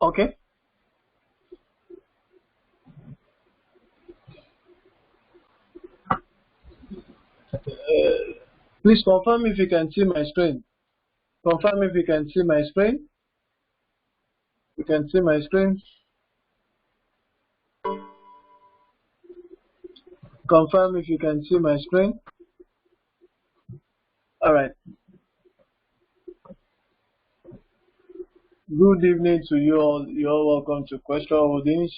Okay. Please confirm if you can see my screen. Confirm if you can see my screen. You can see my screen. Confirm if you can see my screen. All right. Good evening to you all. You're all welcome to Question Holdings.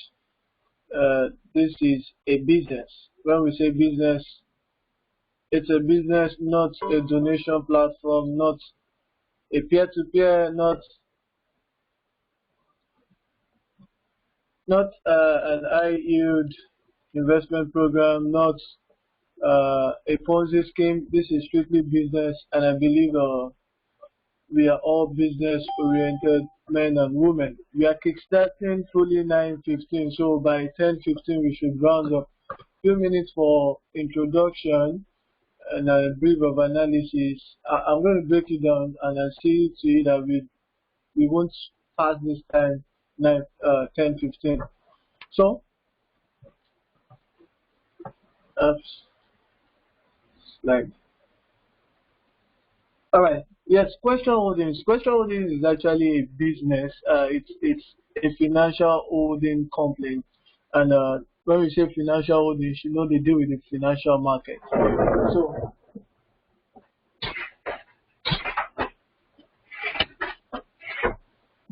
This is a business. When we say business, it's a business, not a donation platform, not a peer-to-peer, not an high yield investment program, not a Ponzi scheme. This is strictly business, and I believe we are all business-oriented men and women. We are kickstarting fully 9:15, so by 10:15 we should round up. Few minutes for introduction and a brief of analysis. I'm going to break it down and I'll see to it that we won't pass this time 10:15. So, uh, like, all right. Yes, Question Holdings. Question Holdings is actually a business. It's a financial holding company, and when we say financial holdings, you know they deal with the financial market. So,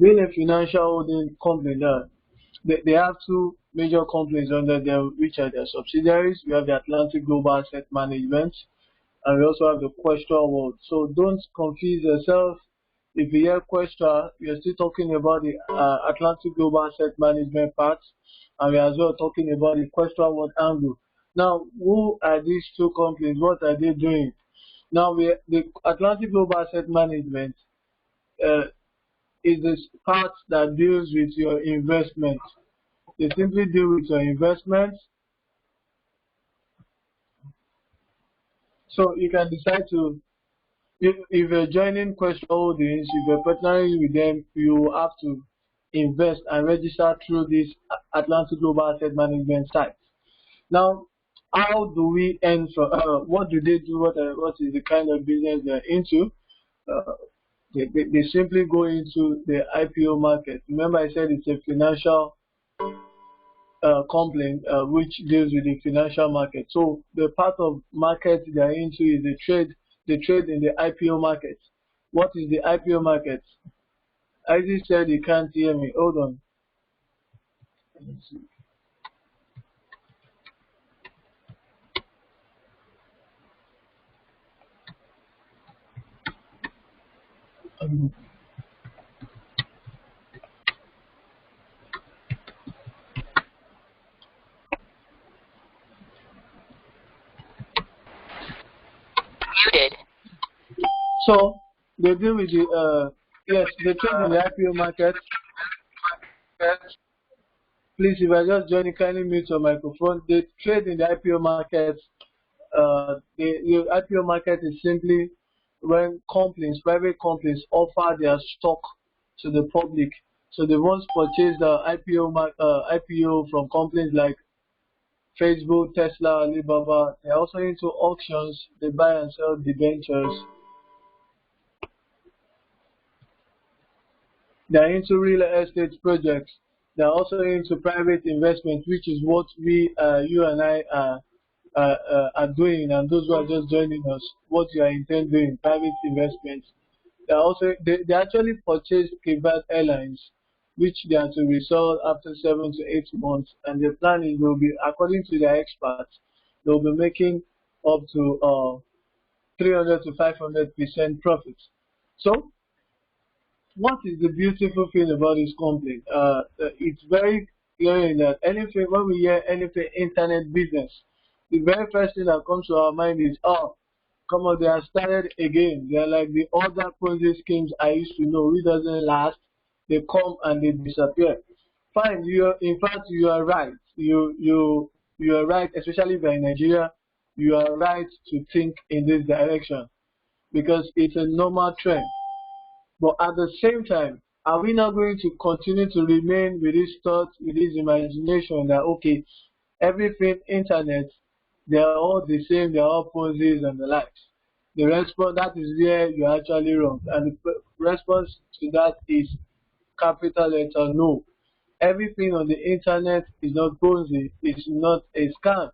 being a financial holding company, they have two major companies under them, which are their subsidiaries. We have the Atlantic Global Asset Management, and we also have the Questra World. So don't confuse yourself. If you hear Questra, you're still talking about the Atlantic Global Asset Management part, and we're as well talking about the Questra World angle. Now, who are these two companies? What are they doing? Now, the Atlantic Global Asset Management uh, is the part that deals with your investment. They simply deal with your investments. So you can decide to, if you're joining Question Holdings, if you're partnering with them, you have to invest and register through this Atlantic Global Asset Management site. Now, how do we earn from, what do they do, what is the kind of business they're into? Uh, they simply go into the IPO market. Remember I said it's a financial company which deals with the financial market. So the part of market they are into is the trade in the IPO market. What is the IPO market? Isaac said he can't hear me. Hold on. Um, Muted. so they deal with the yes, they trade in the IPO market. Please, if I just join you, kindly mute your microphone. They trade in the IPO market. The IPO market is simply when companies, private companies, offer their stock to the public. So they once purchased the IPO from companies like Facebook, Tesla, Alibaba. They're also into auctions. They buy and sell debentures. They're into real estate projects. They're also into private investment, which is what you and I are doing, and those who are just joining us, what you are intending doing, private investments. They actually purchased private airlines, which they are to resell after 7 to 8 months, and the plan is will be, according to their experts, they'll be making up to 300 to 500% profit. So what is the beautiful thing about this company? It's very clear that anything, when we hear anything internet business, the very first thing that comes to our mind is, oh, come on, they have started again. They are like the other Ponzi schemes I used to know, which doesn't last. They come and they disappear. Fine, in fact you are right. You are right, especially if you're in Nigeria. You are right to think in this direction because it's a normal trend. But at the same time, are we not going to continue to remain with this thought, with this imagination that okay, everything internet, they are all the same, they are all poses and the likes? The response, that is where you're actually wrong. And the response to that is capital letter no. Everything on the internet is not posy, it's not a scam.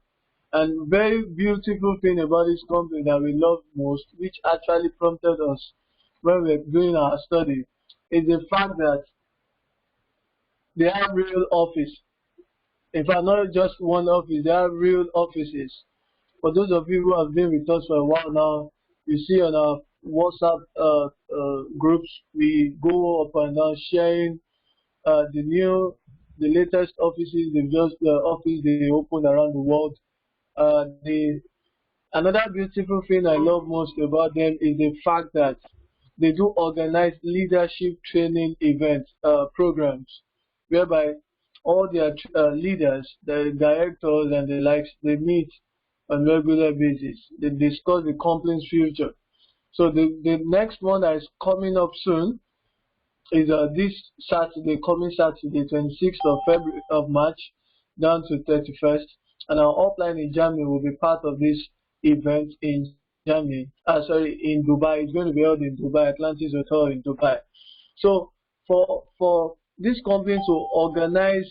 And very beautiful thing about this company that we love most, which actually prompted us when we were doing our study, is the fact that they have real office. In fact, not just one office, they have real offices. For those of you who have been with us for a while now, you see on our WhatsApp groups, we go up and down sharing the latest offices, office they opened around the world. The Another beautiful thing I love most about them is the fact that they do organize leadership training events, programs, whereby all their leaders, the directors and the likes, they meet on regular basis. They discuss the company's future. So the next one that is coming up soon is this Saturday, coming Saturday, 26th of February of March, down to 31st, and our offline in Germany will be part of this event in Germany. In Dubai. It's going to be held in Dubai, Atlantis Hotel in Dubai. So for this company to organize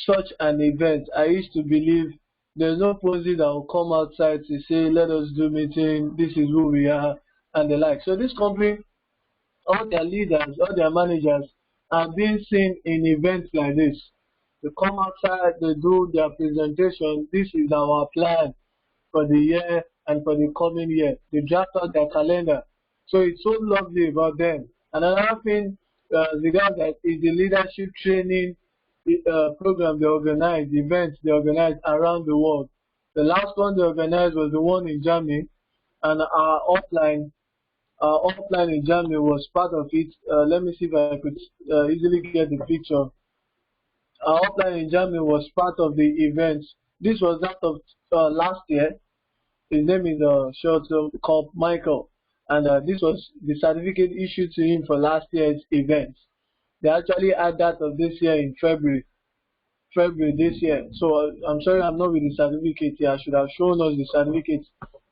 such an event, I used to believe there's no policy that will come outside to say, let us do meeting, this is who we are, and the like. So this company, all their leaders, all their managers are being seen in events like this. They come outside, they do their presentation. This is our plan for the year and for the coming year. They draft out their calendar. So it's so lovely about them. And another thing, regarding that is the leadership training program they organize, events they organize around the world. The last one they organized was the one in Germany, and our offline in Germany was part of it. Let me see if I could easily get the picture. Our offline in Germany was part of the event. This was that of last year. His name is short called Michael, and this was the certificate issued to him for last year's event. They actually had that of this year in February this year. So I'm sorry I'm not with the certificate here. I should have shown us the certificate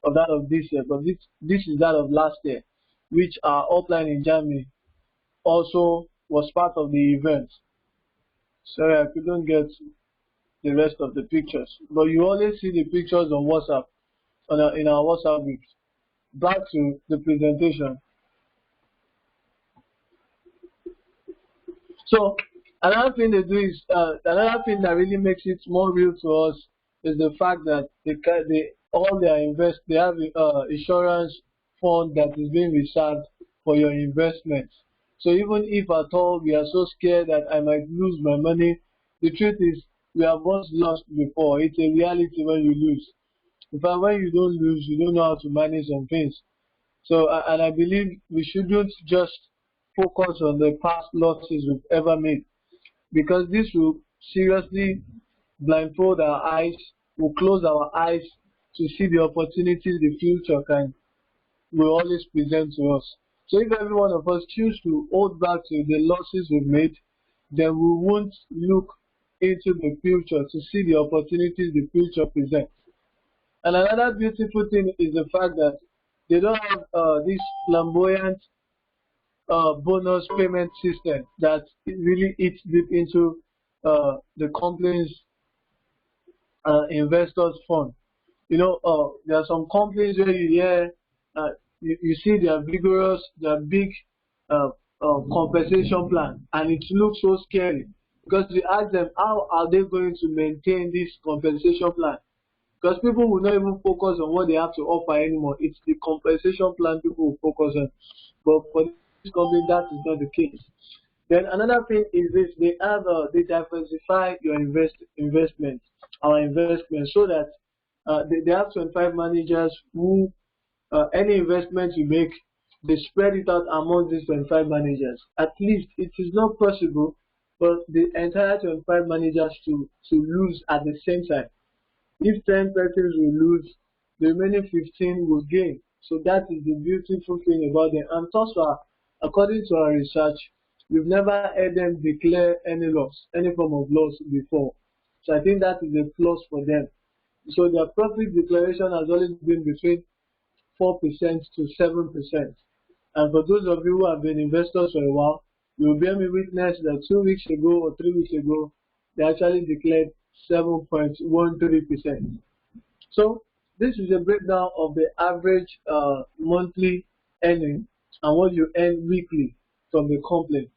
of that of this year, but this is that of last year, which our offline in Germany also was part of the event. Sorry, I couldn't get the rest of the pictures, but you always see the pictures on WhatsApp, in our WhatsApp groups. Back to the presentation. So another thing they do is another thing that really makes it more real to us is the fact that they have insurance fund that is being reserved for your investments. So even if at all we are so scared that I might lose my money, the truth is we have once lost before. It's a reality when you lose. In fact, when you don't lose, you don't know how to manage some things. So, and I believe we shouldn't just focus on the past losses we've ever made, because this will seriously blindfold our eyes, will close our eyes to see the opportunities the future will always present to us. So if every one of us choose to hold back to the losses we've made, then we won't look into the future to see the opportunities the future presents. And another beautiful thing is the fact that they don't have this flamboyant bonus payment system that really eats deep into the company's investors fund. You know, there are some companies where you hear, you see their big compensation plan, and it looks so scary because you ask them how are they going to maintain this compensation plan, because people will not even focus on what they have to offer anymore. It's the compensation plan people will focus on. But for this company, that is not the case. Then another thing is this: they diversify your investments, our investments, so that they have 25 managers who any investment you make, they spread it out among these 25 managers. At least it is not possible for the entire 25 managers to lose at the same time. If 10 persons will lose, the remaining 15 will gain. So that is the beautiful thing about them. And thus far, according to our research, We've never heard them declare any loss, any form of loss before. So I think that is a plus for them. So their profit declaration has always been between 4% to 7%. And for those of you who have been investors for a while, you will bear me witness that 2 weeks ago or 3 weeks ago, they actually declared 7.13%. So this is a breakdown of the average monthly earning and what you earn weekly from the company.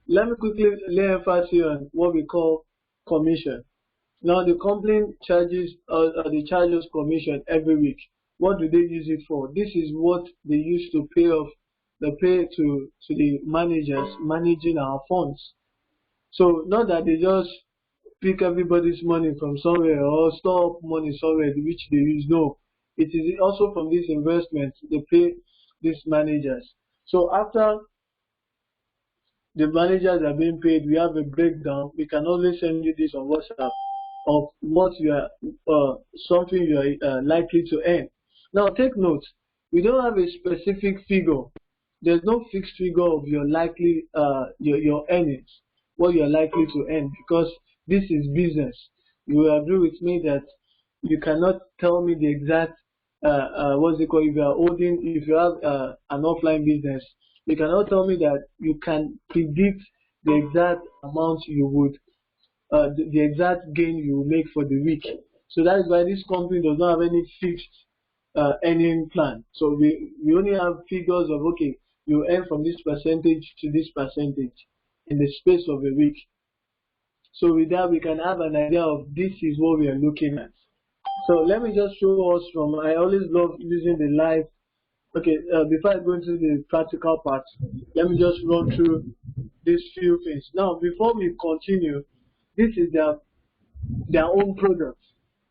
Let me quickly lay emphasis on what we call commission. Now the company charges they charge us commission every week. What do they use it for? This is what they use to pay off the pay to the managers managing our funds. So not that they just pick everybody's money from somewhere or store up money somewhere which they use. No, it is also from this investment they pay these managers. So after the managers are being paid, we have a breakdown. We can always send you this on WhatsApp of what you are something you are likely to earn. Now take note, we don't have a specific figure. There's no fixed figure of your likely your earnings, what you are likely to earn, because this is business. You will agree with me that you cannot tell me the exact what's it called, if you have an offline business, you cannot tell me that you can predict the exact amount you would the exact gain you will make for the week. So that is why this company does not have any fixed earning plan. So we only have figures of, okay, you earn from this percentage to this percentage in the space of a week. So with that, we can have an idea of this is what we are looking at. So let me just show us from, I always love using the live. Okay, before I go into the practical part, let me just run through these few things. Now, before we continue, this is their own product.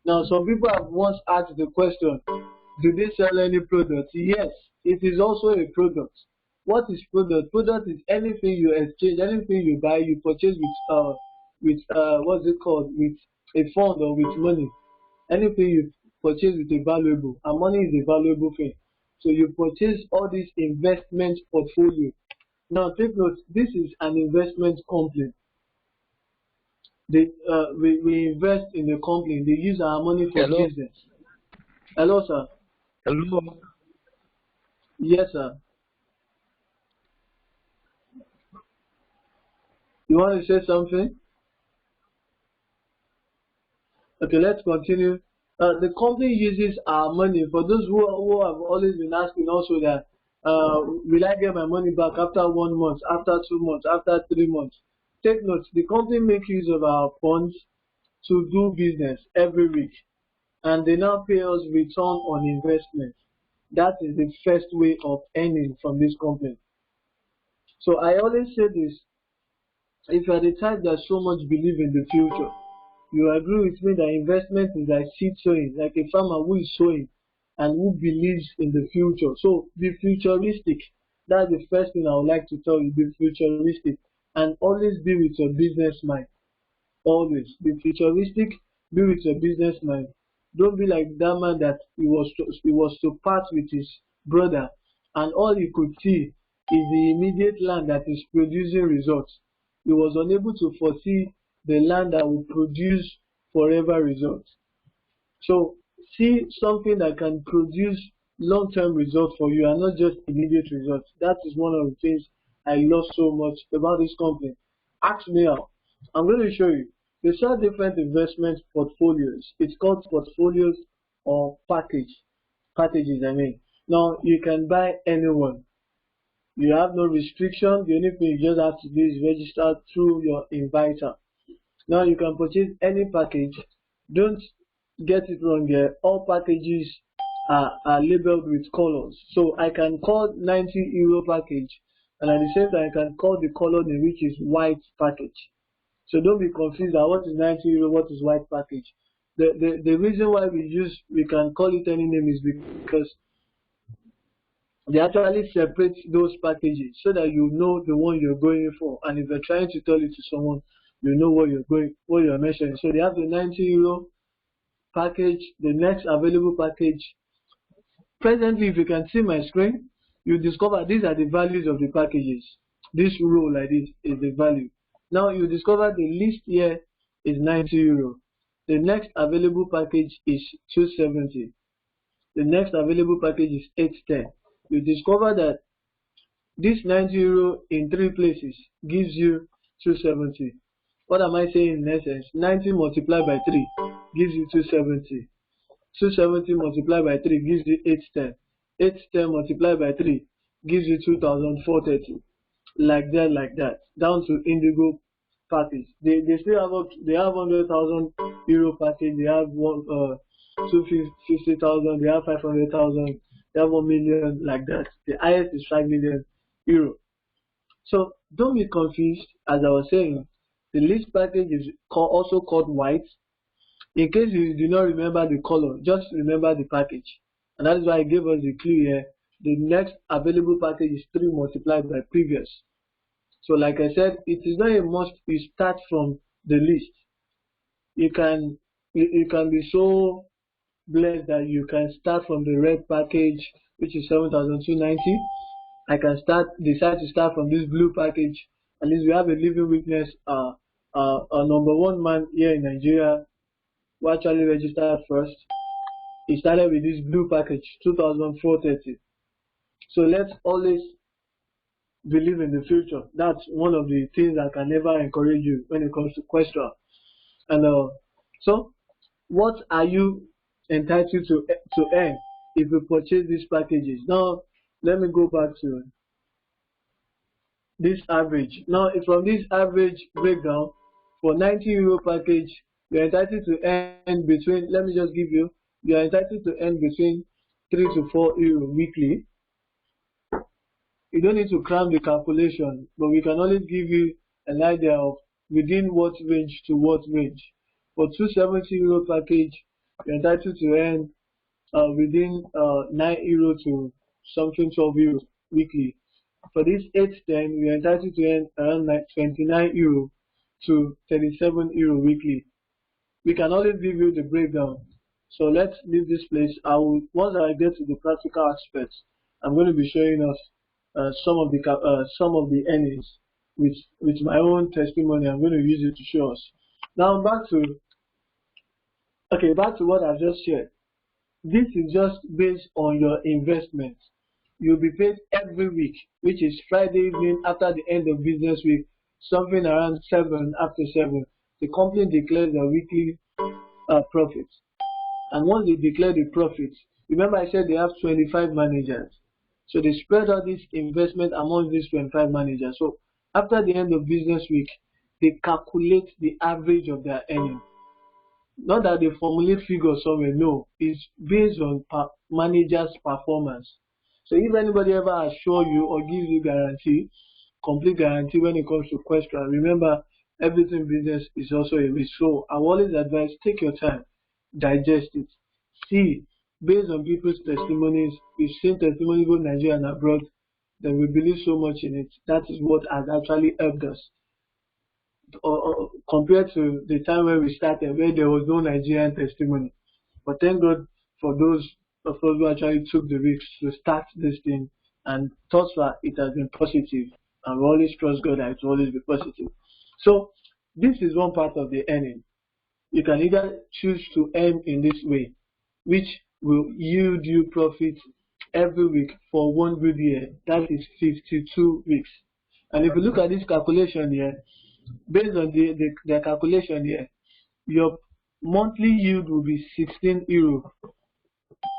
Now, some people have once asked the question, do they sell any product? Yes, it is also a product. What is product? Product is anything you exchange, anything you buy, you purchase with what's it called, with a fund or with money. Anything you purchase with a valuable, and money is a valuable thing. So you purchase all this investment portfolio. Now take note, this is an investment company. We invest in the company. They use our money for business. Hello, sir. Hello. Yes, sir. You want to say something? Okay, let's continue. The company uses our money. For those who have always been asking also that, will I get my money back after 1 month, after 2 months, after 3 months? Take note, the company makes use of our funds to do business every week, and they now pay us return on investment. That is the first way of earning from this company. So I always say this, if you are the type that so much believe in the future, you agree with me that investment is like seed sowing, like a farmer who is sowing and who believes in the future. So be futuristic. That's the first thing I would like to tell you. Be futuristic and always be with your business mind. Always be futuristic. Be with your business mind. Don't be like that man that he was to part with his brother, and all he could see is the immediate land that is producing results. He was unable to foresee the land that will produce forever results. So see something that can produce long-term results for you and not just immediate results. That is one of the things I love so much about this company. Ask me out. I'm going to show you. They sell different investment portfolios. It's called portfolios or packages, I mean. Now you can buy anyone. You have no restriction. The only thing you just have to do is register through your inviter. Now you can purchase any package. Don't get it wrong here. All packages are labeled with colors. So I can call 90 euro package, and at the same time I can call the color in which is white package. So don't be confused about what is 90 euro, what is white package. The reason why we can call it any name is because they actually separate those packages so that you know the one you're going for, and if you're trying to tell it to someone, you know what you're mentioning. So they have the 90 euro package, the next available package. Presently, if you can see my screen, you discover these are the values of the packages. this row like this is the value. Now you discover the least here is 90 euro. The next available package is 270. The next available package is 810. You discover that this 90 euro in 3 places gives you 270. What am I saying in essence? 90 multiplied by 3 gives you 270. 270 multiplied by 3 gives you 810. 810 multiplied by 3 gives you 2,430. Like that, down to Indigo package. They still have they have 100,000 euro package. They have 250,000. They have 500,000. They have 1 million, like that. The highest is 5 million euro. So don't be confused. As I was saying, the least package is also called white. In case you do not remember the color, just remember the package. And that is why I gave us the clue here. The next available package is 3 multiplied by previous. So like I said, it is not a must you start from the list. You can be so blessed that you can start from the red package, which is 7,290. I can decide to start from this blue package. At least we have a living witness, a number 1 man here in Nigeria who actually registered first. He started with this blue package, 2,430. So let's always believe in the future. That's one of the things I can never encourage you when it comes to Questra. And so, what are you entitled to earn if you purchase these packages? Now, let me go back to this average. Now, from this average breakdown, for 90 euro package, you're entitled to earn between, let me just give you, you're entitled to earn between 3 to 4 euro weekly. You don't need to cram the calculation, but we can always give you an idea of within what range to what range. For 270 euro package, you're entitled to earn within 9 euro to something 12 euro weekly. For this 810, you're entitled to earn around 29 euro to 37 euro weekly. We can always give you the breakdown. So let's leave this place. Once I get to the practical aspects, I'm going to be showing us some of the earnings with my own testimony. I'm going to use it to show us. Now back to what I've just shared. This is just based on your investment. You'll be paid every week, which is Friday evening after the end of business week, something around 7 after 7. The company declares their weekly profits. And once they declare the profits, remember I said they have 25 managers. So they spread out this investment among these 25 managers. So after the end of business week, they calculate the average of their earning. Not that they formulate figures somewhere, no. It's based on manager's performance. So if anybody ever assure you or gives you guarantee, complete guarantee when it comes to Questra, remember everything business is also a risk. So I always advise, take your time, digest it, see. Based on people's testimonies, we've seen testimonies both Nigeria and abroad, that we believe so much in it. That is what has actually helped us. Compared to the time when we started, where there was no Nigerian testimony. But thank God for those of us who actually took the risk to start this thing, and thus far it has been positive. And we always trust God that it will always be positive. So this is one part of the earning. You can either choose to earn in this way, which will yield you profit every week for 1 good year. That is 52 weeks. And if you look at this calculation here, based on the calculation here, your monthly yield will be 16 euro.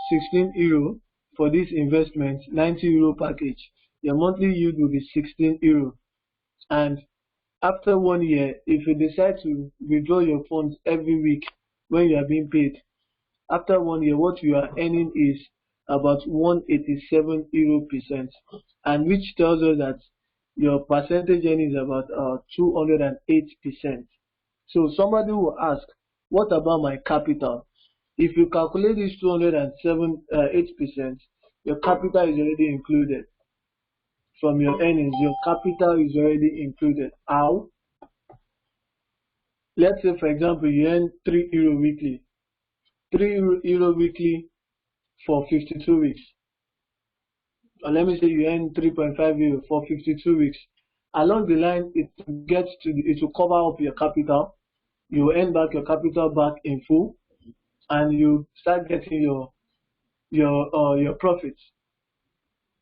16 euro for this investment, 90 euro package. Your monthly yield will be 16 euro. And after 1 year, if you decide to withdraw your funds every week when you are being paid, after 1 year, what you are earning is about 187 euro %, and which tells us that your percentage earning is about 208%. So somebody will ask, what about my capital? If you calculate this 208%, your capital is already included. From your earnings, your capital is already included. How? Let's say, for example, you earn 3 euro weekly. 3 euro weekly for 52 weeks. Or let me say you earn 3.5 euro for 52 weeks. along the line it will cover up your capital. You will earn back your capital back in full, and you start getting your profits.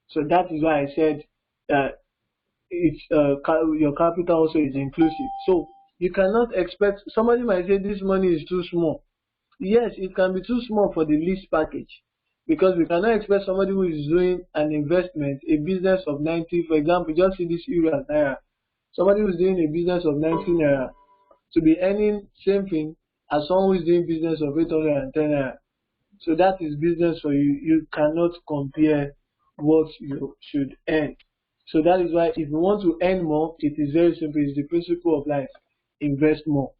So that is why I said your capital also is inclusive. So you cannot expect, somebody might say this money is too small. Yes, it can be too small for the lease package, because we cannot expect somebody who is doing an investment, a business of 90, for example, just see this euro naira. Somebody who is doing a business of 90 naira to be earning same thing as someone who is doing business of 810 naira. So that is business for you. You cannot compare what you should earn. So that is why if you want to earn more, it is very simple. It's the principle of life. Invest more.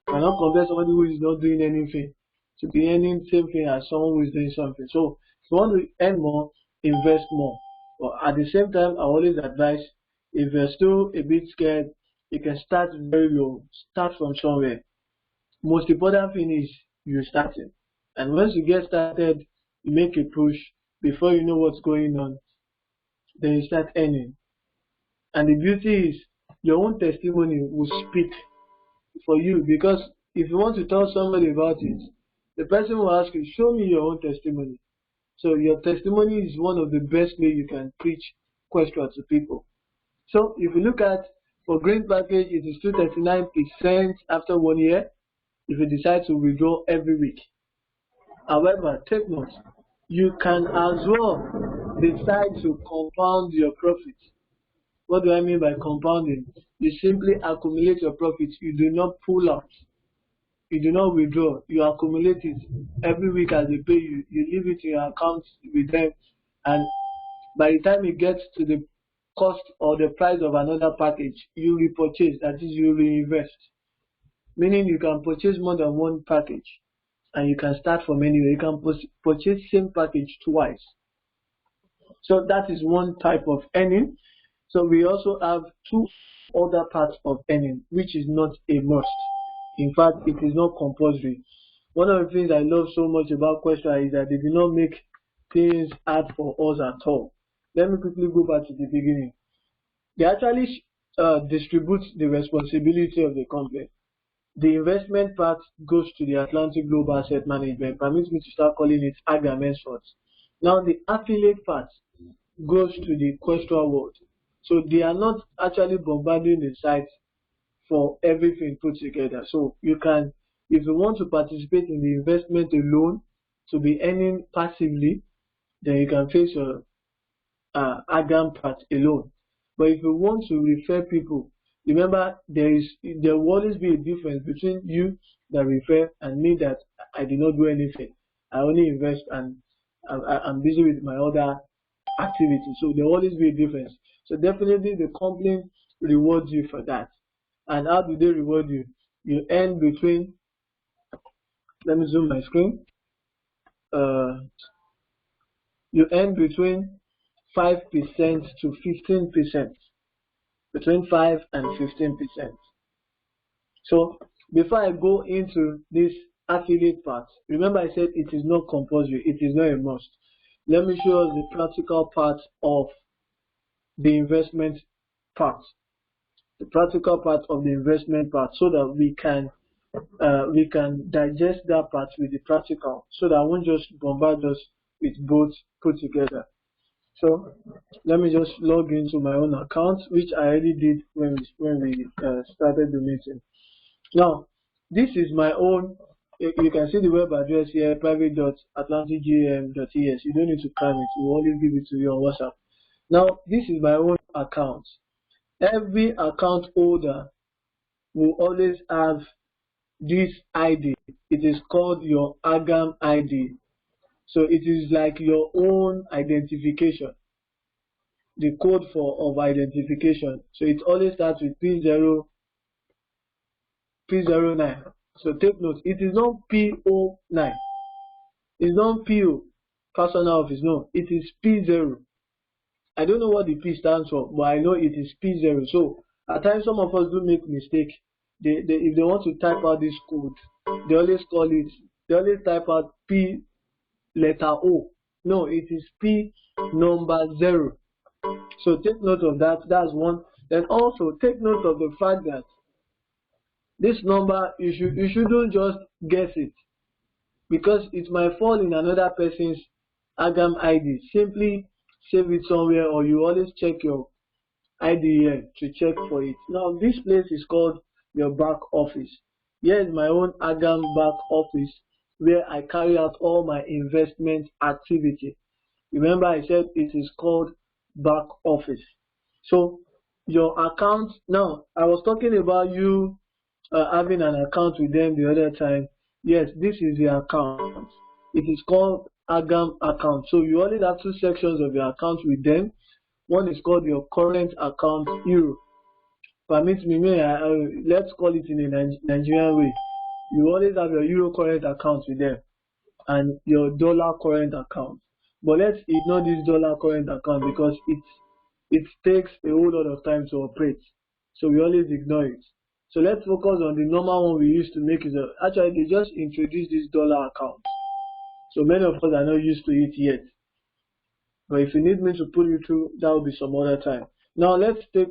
You cannot compare somebody who is not doing anything to be earning same thing as someone who is doing something. So if you want to earn more, invest more. But at the same time, I always advise, if you're still a bit scared, you can start very low. Start from somewhere. Most important thing is you starting. And once you get started, you make a push. Before you know what's going on, then you start earning. And the beauty is, your own testimony will speak for you, because if you want to tell somebody about it, the person will ask you, show me your own testimony. So your testimony is one of the best ways you can preach Questra to people. So if you look at, for green package, it is 239% after 1 year if you decide to withdraw every week. However, take note, you can as well decide to compound your profits. What do I mean by compounding? You simply accumulate your profits. You do not pull out. You do not withdraw. You accumulate it every week as they pay you. You leave it in your account with them, and by the time it gets to the cost or the price of another package, you repurchase. That is, you reinvest. Meaning you can purchase more than one package, and you can start from anywhere. You can purchase same package twice. So that is one type of earning. So we also have two other parts of earning, which is not a must. In fact, it is not compulsory. One of the things I love so much about Questra is that they do not make things hard for us at all. Let me quickly go back to the beginning. They actually distribute the responsibility of the company. The investment part goes to the Atlantic Global Asset Management. Permit me to start calling it AGAM henceforth. Now the affiliate part goes to the Questra world. So they are not actually bombarding the site for everything put together. So you can, if you want to participate in the investment alone to be earning passively, then you can face your AGAM part alone. But if you want to refer people, remember there will always be a difference between you that refer and me that I did not do anything. I only invest and I'm busy with my other activities. So there will always be a difference. So definitely the company rewards you for that. And how do they reward you? You earn between, let me zoom my screen. You earn between 5% to 15%. Between 5 and 15%. So before I go into this affiliate part, remember I said it is not compulsory, it is not a must. Let me show us the practical part of the investment part. The practical part of the investment part, so that we can digest that part with the practical, so that I won't just bombard us with both put together. So let me just log into my own account, which I already did when we started the meeting. Now, this is my own. You can see the web address here, private.atlanticgm.es. You don't need to cram it. We'll only give it to you on WhatsApp. Now, this is my own account. Every account holder will always have this ID. It is called your AGAM ID. So it is like your own identification, the code of identification. So it always starts with P09. So take note, it is not P09. It's not PO, personal office. No, it is P0. I don't know what the P stands for, but I know it is P0. So at times some of us do make mistake. If they want to type out this code, they always type out P letter O. No, it is P number 0. So take note of that. That's one. Then also take note of the fact that this number you shouldn't just guess it, because it might fall in another person's Agam ID. Simply save it somewhere, or you always check your ID here to check for it. Now this place is called your back office. Here is my own Agam back office where I carry out all my investment activity. Remember I said it is called back office. So your account, now I was talking about you having an account with them the other time. Yes, this is the account. It is called Agam account. So you only have two sections of your account with them. One is called your current account euro. Permit me, let's call it in a Nigerian way. You always have your euro current account with them and your dollar current account. But let's ignore this dollar current account because it takes a whole lot of time to operate. So we always ignore it. So let's focus on the normal one we used to make. Actually, they just introduced this dollar account. So many of us are not used to it yet. But if you need me to pull you through, that will be some other time. Now let's take,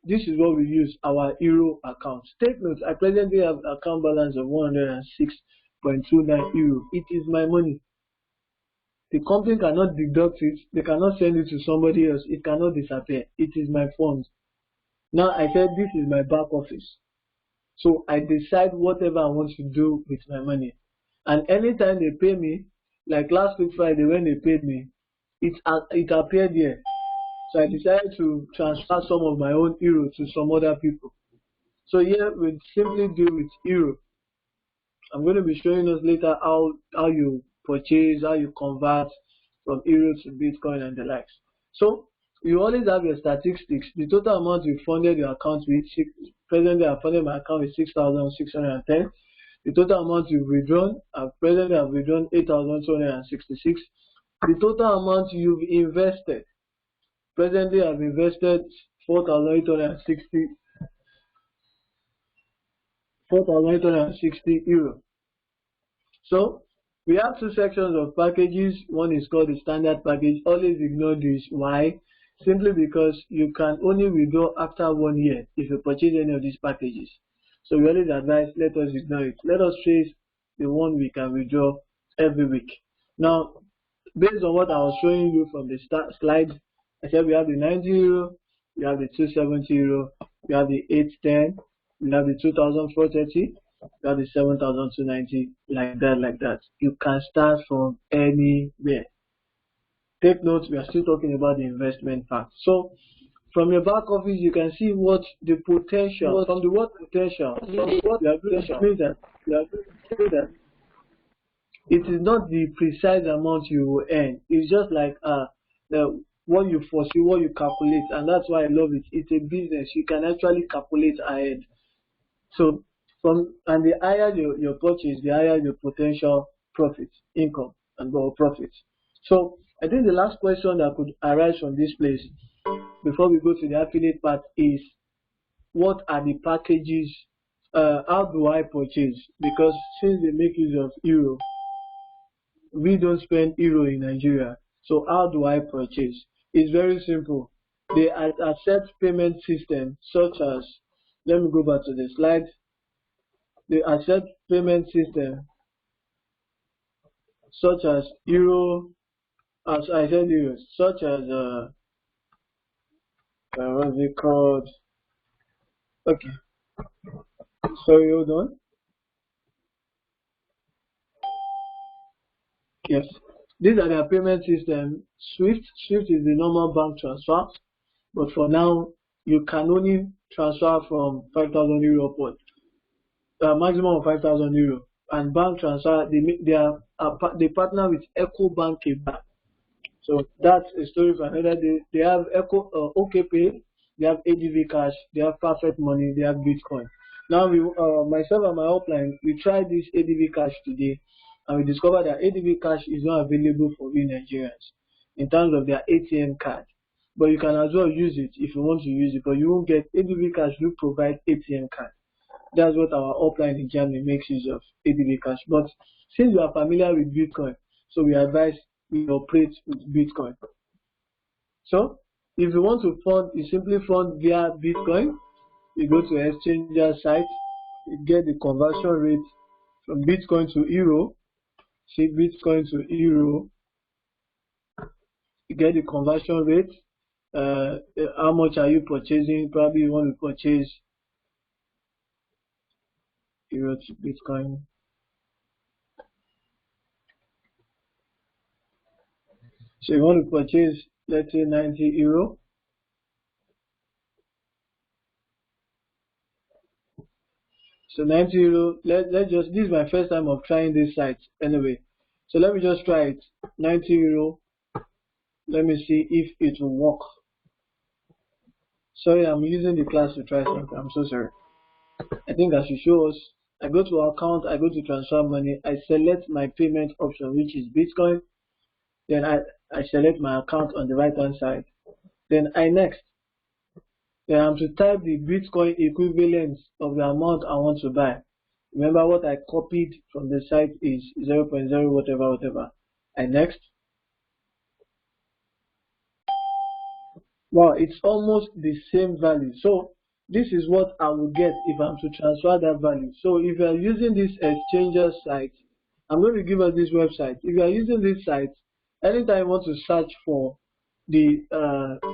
this is what we use, our euro account. Take note, I presently have account balance of 106.29 euro. It is my money. The company cannot deduct it. They cannot send it to somebody else. It cannot disappear. It is my funds. Now I said this is my back office. So I decide whatever I want to do with my money. And anytime they pay me, like last week Friday when they paid me, it appeared here. So I decided to transfer some of my own euro to some other people. So here we simply deal with euro. I'm going to be showing us later how you purchase, how you convert from euro to Bitcoin and the likes. So you always have your statistics. The total amount you funded your account with, presently I funded my account with 6,610. The total amount you've withdrawn, presently I've withdrawn 8,266. The total amount you've invested, presently I've invested 4,860 euro. So we have two sections of packages. One is called the standard package. Always ignore this. Why? Simply because you can only withdraw after 1 year if you purchase any of these packages. So we always advise, let us ignore it. Let us choose the one we can withdraw every week. Now, based on what I was showing you from the slide, I said we have the 90 euro, we have the 270 euro, we have the 810, we have the 2,430, we have the 7,290, like that. You can start from anywhere. Take note, we are still talking about the investment part. So from your back office, you can see what the potential, from the word potential, what you are doing means that it is not the precise amount you will earn. It's just like what you foresee, what you calculate, and that's why I love it. It's a business. You can actually calculate ahead. So and the higher your purchase, the higher your potential profit, income, and profits. So I think the last question that could arise from this place before we go to the affiliate part is, what are the packages? How do I purchase? Because since they make use of euro, we don't spend euro in Nigeria. So how do I purchase? It's very simple. They accept payment systems such as, let me go back to the slide. They accept payment system such as euro, as I said euro, such as what's it called? Okay. Sorry, hold on. Yes. These are their payment system. Swift is the normal bank transfer, but for now you can only transfer from 5,000 euro upward, maximum of 5,000 euro. And bank transfer, they partner with EcoBank. So that's a story for another day. They have OKPay, they have ADV Cash, they have Perfect Money, they have Bitcoin. Now myself and my upline, we tried this ADV Cash today, and we discovered that ADV Cash is not available for we Nigerians in terms of their ATM card. But you can as well use it if you want to use it, but you won't get ADV Cash. Do provide ATM card. That's what our upline in Germany makes use of, ADV Cash. But since you are familiar with Bitcoin, so we advise we operate with Bitcoin. So If you want to fund, you simply fund via Bitcoin. You go to exchanger site, you get the conversion rate from Bitcoin to Euro. See Bitcoin to Euro, you get the conversion rate. How much are you purchasing? Probably you want to purchase Euro to Bitcoin. So you want to purchase, let's say 90 euro. So 90 euro, let's just, this is my first time of trying this site anyway. So let me just try it. 90 euro. Let me see if it will work. Sorry, I'm using the class to try something. I'm so sorry. I think I should show us. I go to account, I go to transfer money, I select my payment option, which is Bitcoin. Then I select my account on the right hand side. Then I next. Then I'm to type the Bitcoin equivalent of the amount I want to buy. Remember what I copied from the site is 0.0 whatever. I next. Wow, it's almost the same value. So this is what I will get if I'm to transfer that value. So if you are using this exchanger site, I'm going to give us this website. If you are using this site, anytime you want to search for the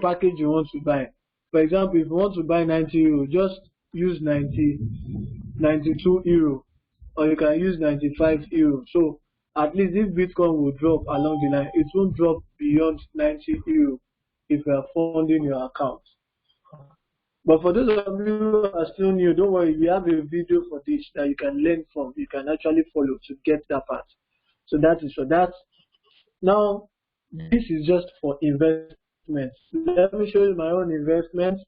package you want to buy, for example, if you want to buy 90 euro, just use 92 euro, or you can use 95 euro. So at least if Bitcoin will drop along the line, it won't drop beyond 90 euro if you are funding your account. But for those of you who are still new, don't worry, we have a video for this that you can learn from, you can actually follow to get that part. So that is for that. Now, this is just for investment. Let me show you my own investment.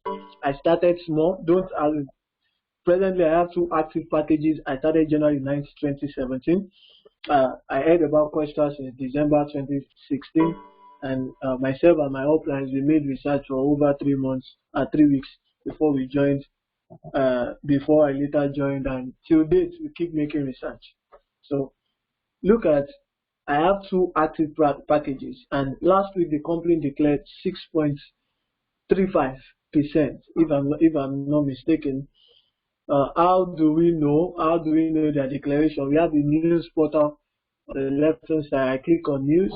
I started small. Presently, I have 2 active packages. I started January 9th, 2017. I heard about Questra since December 2016. And myself and my uplines, we made research for over 3 weeks before we joined, before I later joined, and till date we keep making research. So look at, I have 2 active packages, and last week the company declared 6.35%, if I'm not mistaken. How do we know? How do we know their declaration? We have the news portal on the left hand side. I click on news.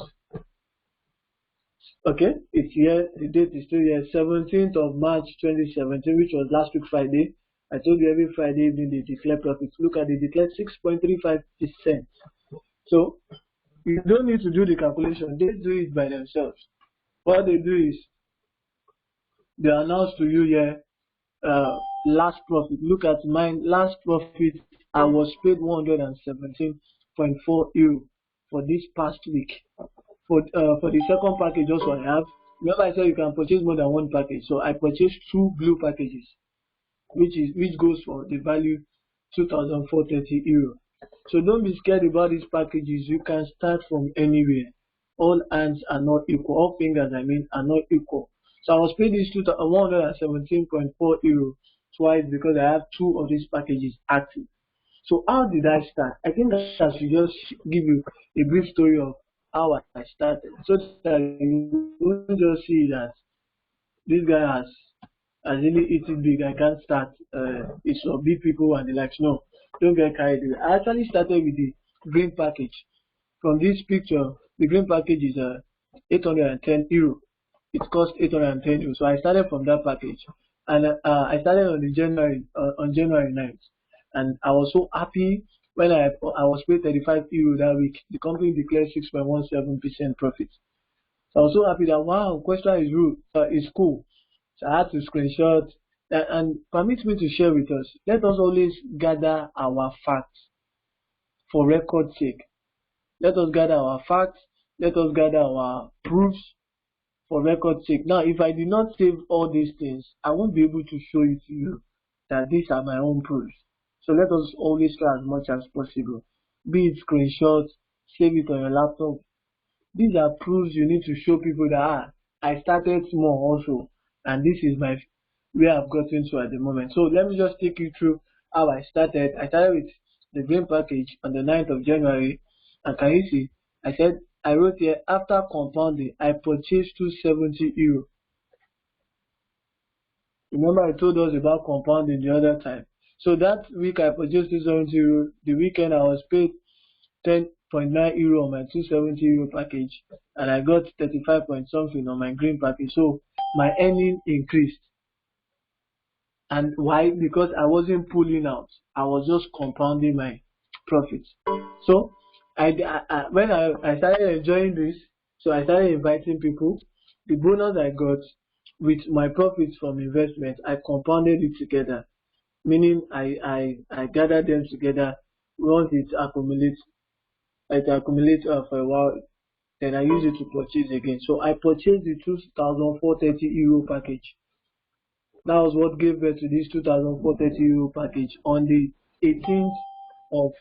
Okay, it's here. The date is still here, 17th of March 2017, which was last week Friday. I told you every Friday evening they declare profits. Look at, they declared 6.35%. So you don't need to do the calculation. They do it by themselves. What they do is they announce to you here last profit. Look at mine. Last profit, I was paid 117.4 euro for this past week. For the second package also I have. Remember I said you can purchase more than 1 package. So I purchased 2 blue packages, which goes for the value 2,430 euro. So don't be scared about these packages. You can start from anywhere. All hands are not equal. All fingers, I mean, are not equal. So I was paid this 117.4 euro twice because I have 2 of these packages active. So how did I start? I think I should just give you a brief story of how I started, so that you won't just see that this guy has really eaten big. I can't start. It's for big people and the likes. No, don't get carried away. I actually started with the green package. From this picture, the green package is 810 euro. It cost 810 euro. So I started from that package, and I started on January 9th, and I was so happy when I was paid 35 euro that week. The company declared 6.17% profit. So I was so happy that wow, Questra is cool. So I had to screenshot and permit me to share with us. Let us always gather our facts for record's sake. Let us gather our facts. Let us gather our proofs for record's sake. Now, if I did not save all these things, I won't be able to show it to you that these are my own proofs. So let us always try as much as possible. Be it screenshots, save it on your laptop. These are proofs you need to show people that I started small also, and this is where I've gotten to at the moment. So let me just take you through how I started. I started with the green package on the 9th of January, and can you see? I wrote here, after compounding, I purchased 270 euro. Remember I told us about compounding the other time. So that week I purchased 270 euro. The weekend I was paid 10.9 euro on my 270 euro package, and I got 35 point something on my green package. So my earning increased. And why? Because I wasn't pulling out. I was just compounding my profits. So when I started enjoying this, so I started inviting people. The bonus I got with my profits from investment, I compounded it together. Meaning I gathered them together. Once it accumulates for a while, then I use it to purchase again. So I purchased the 2,430 euro package. That was what gave birth to this 2,430 euro package on the 18th of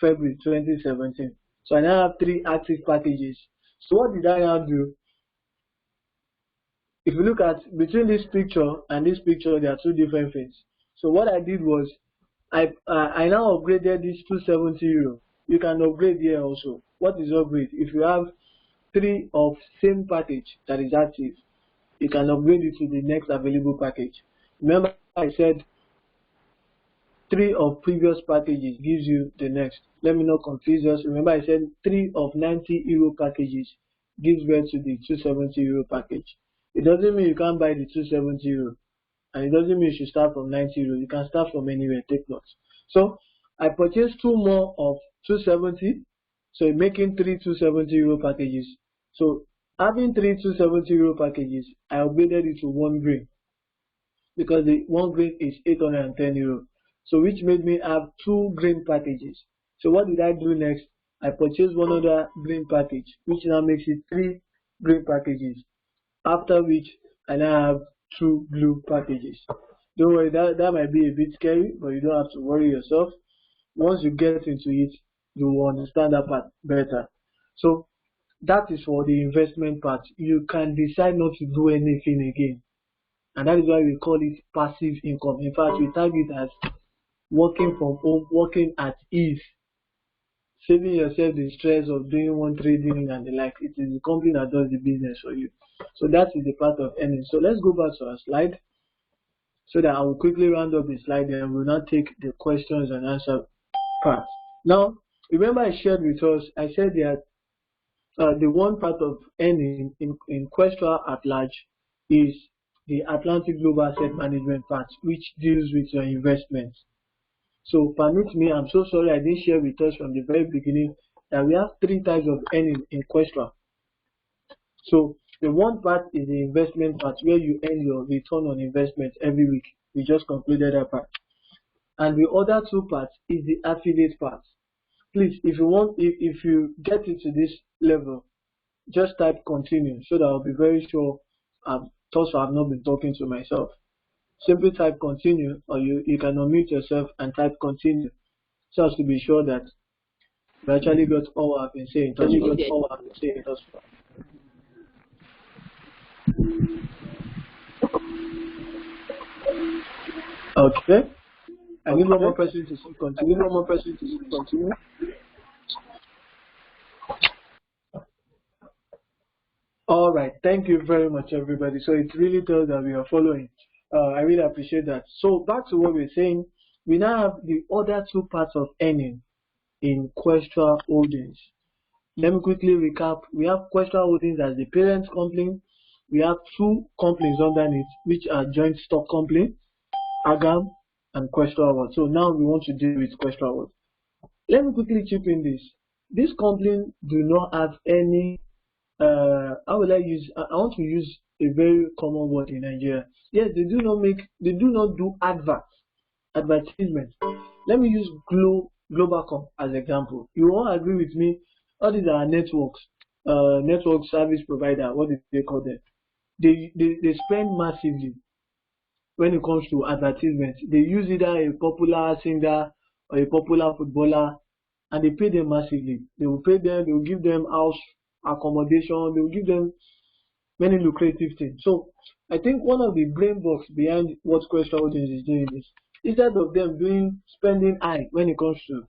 February 2017. So I now have 3 active packages. So what did I now do? If you look at between this picture and this picture, there are 2 different things. So what I did was I now upgraded this 270 euro. You can upgrade here also. What is upgrade? If you have 3 of same package that is active, you can upgrade it to the next available package. Remember I said 3 of previous packages gives you the next. Let me not confuse us. Remember I said 3 of 90 euro packages gives birth to the 270 euro package. It doesn't mean you can't buy the 270 euro. And it doesn't mean you should start from 90 euro. You can start from anywhere, take notes. So I purchased 2 more of 270. So making 3 270 euro packages. So having 3 270 euro packages, I upgraded it to 1 green. Because the 1 green is 810 euro. So which made me have 2 green packages. So what did I do next? I purchased one other green package, which now makes it 3 green packages. After which I now have 2 blue packages. Don't worry, that might be a bit scary, but you don't have to worry yourself. Once you get into it, you will understand that part better. So that is for the investment part. You can decide not to do anything again. And that is why we call it passive income. In fact, we tag it as working from home, working at ease, saving yourself the stress of doing one trading and the like. It is the company that does the business for you. So that is the part of earning. So let's go back to our slide so that I will quickly round up the slide and we will not take the questions and answer part. Now, remember I shared with us, I said that the one part of earning in Questra at large is the Atlantic Global Asset Management part, which deals with your investments. So permit me, I'm so sorry I didn't share with us from the very beginning that we have 3 types of earning in Questra. So the one part is the investment part where you earn your return on investment every week. We just concluded that part. And the other 2 parts is the affiliate part. Please, if you get into this level, just type continue so that I'll be very sure also I've not been talking to myself. Simply type continue, or you can unmute yourself and type continue so as to be sure that you actually got all I've been saying. Okay. I need one more person to say continue. All right. Thank you very much, everybody. So it really tells that we are following. I really appreciate that. So back to what we're saying, we now have the other 2 parts of earning in Questra Holdings. Let me quickly recap. We have Questra Holdings as the parent company. We have 2 companies underneath, which are joint stock company, Agam and Questra World. So now we want to deal with Questra World. Let me quickly chip in this. This company do not have any I want to use a very common word in Nigeria. Yes, they do not do advertisement. Let me use Globacom as example. You all agree with me? All these are networks, network service provider. What do they call them? They spend massively when it comes to advertisement. They use either a popular singer or a popular footballer, and they pay them massively. They will pay them. They will give them house accommodation. They will give them many lucrative things. So I think one of the brain box behind what Questra Holdings is doing is, instead of them spending high when it comes to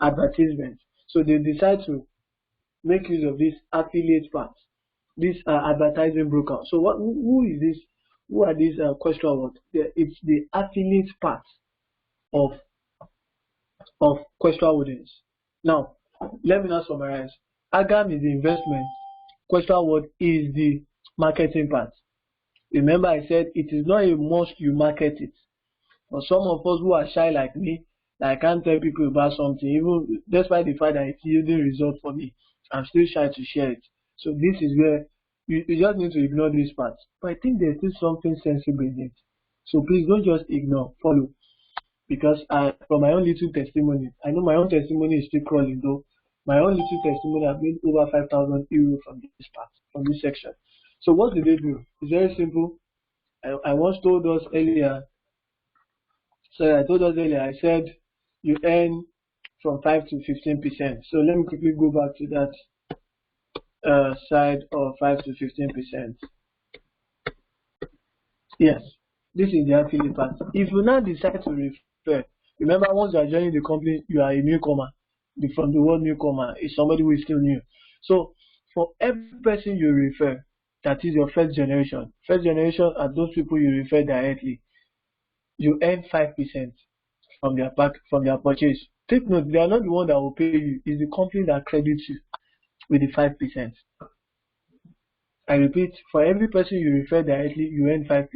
advertisement, so they decide to make use of this affiliate part, this advertising broker. So who is this Who are these question awards? It's the affiliate part of question audience. Now, let me now summarize. Agam is the investment. Question award is the marketing part. Remember, I said it is not a must you market it. For some of us who are shy like me, I can't tell people about something, even despite the fact that it's yielding results for me, I'm still shy to share it. So this is where you just need to ignore this part. But I think there's still something sensible in it. So please don't just ignore, follow. Because from my own little testimony, I know my own testimony is still crawling though. My own little testimony, I've made over 5,000 euros from this part, from this section. So what did they do? It's very simple. I once told us earlier, I said you earn from 5 to 15%. So let me quickly go back to that side of 5 to 15%. Yes, this is the affiliate part. If you now decide to refer, remember once you are joining the company, you are a newcomer. From the word newcomer is somebody who is still new. So for every person you refer, that is your first generation. First generation are those people you refer directly. You earn 5% from their purchase. Take note, they are not the one that will pay you. It's the company that credits you with the 5%. I repeat, for every person you refer directly, you earn 5%.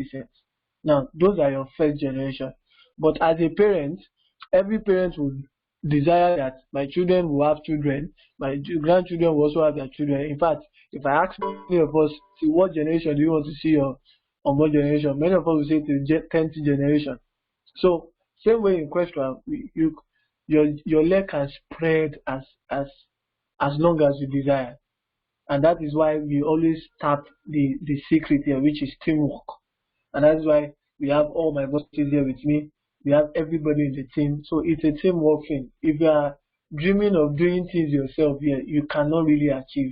Now, those are your first generation. But as a parent, every parent would desire that my children will have children, my grandchildren will also have their children. In fact, if I ask many of us, see what generation do you want to see your unborn generation, many of us will say to the 10th generation. So same way in question, your leg can spread as long as you desire, and that is why we always tap the secret here, which is teamwork, and that's why we have all my bosses here with me. We have everybody in the team, so it's a teamwork thing. If you are dreaming of doing things yourself here, you cannot really achieve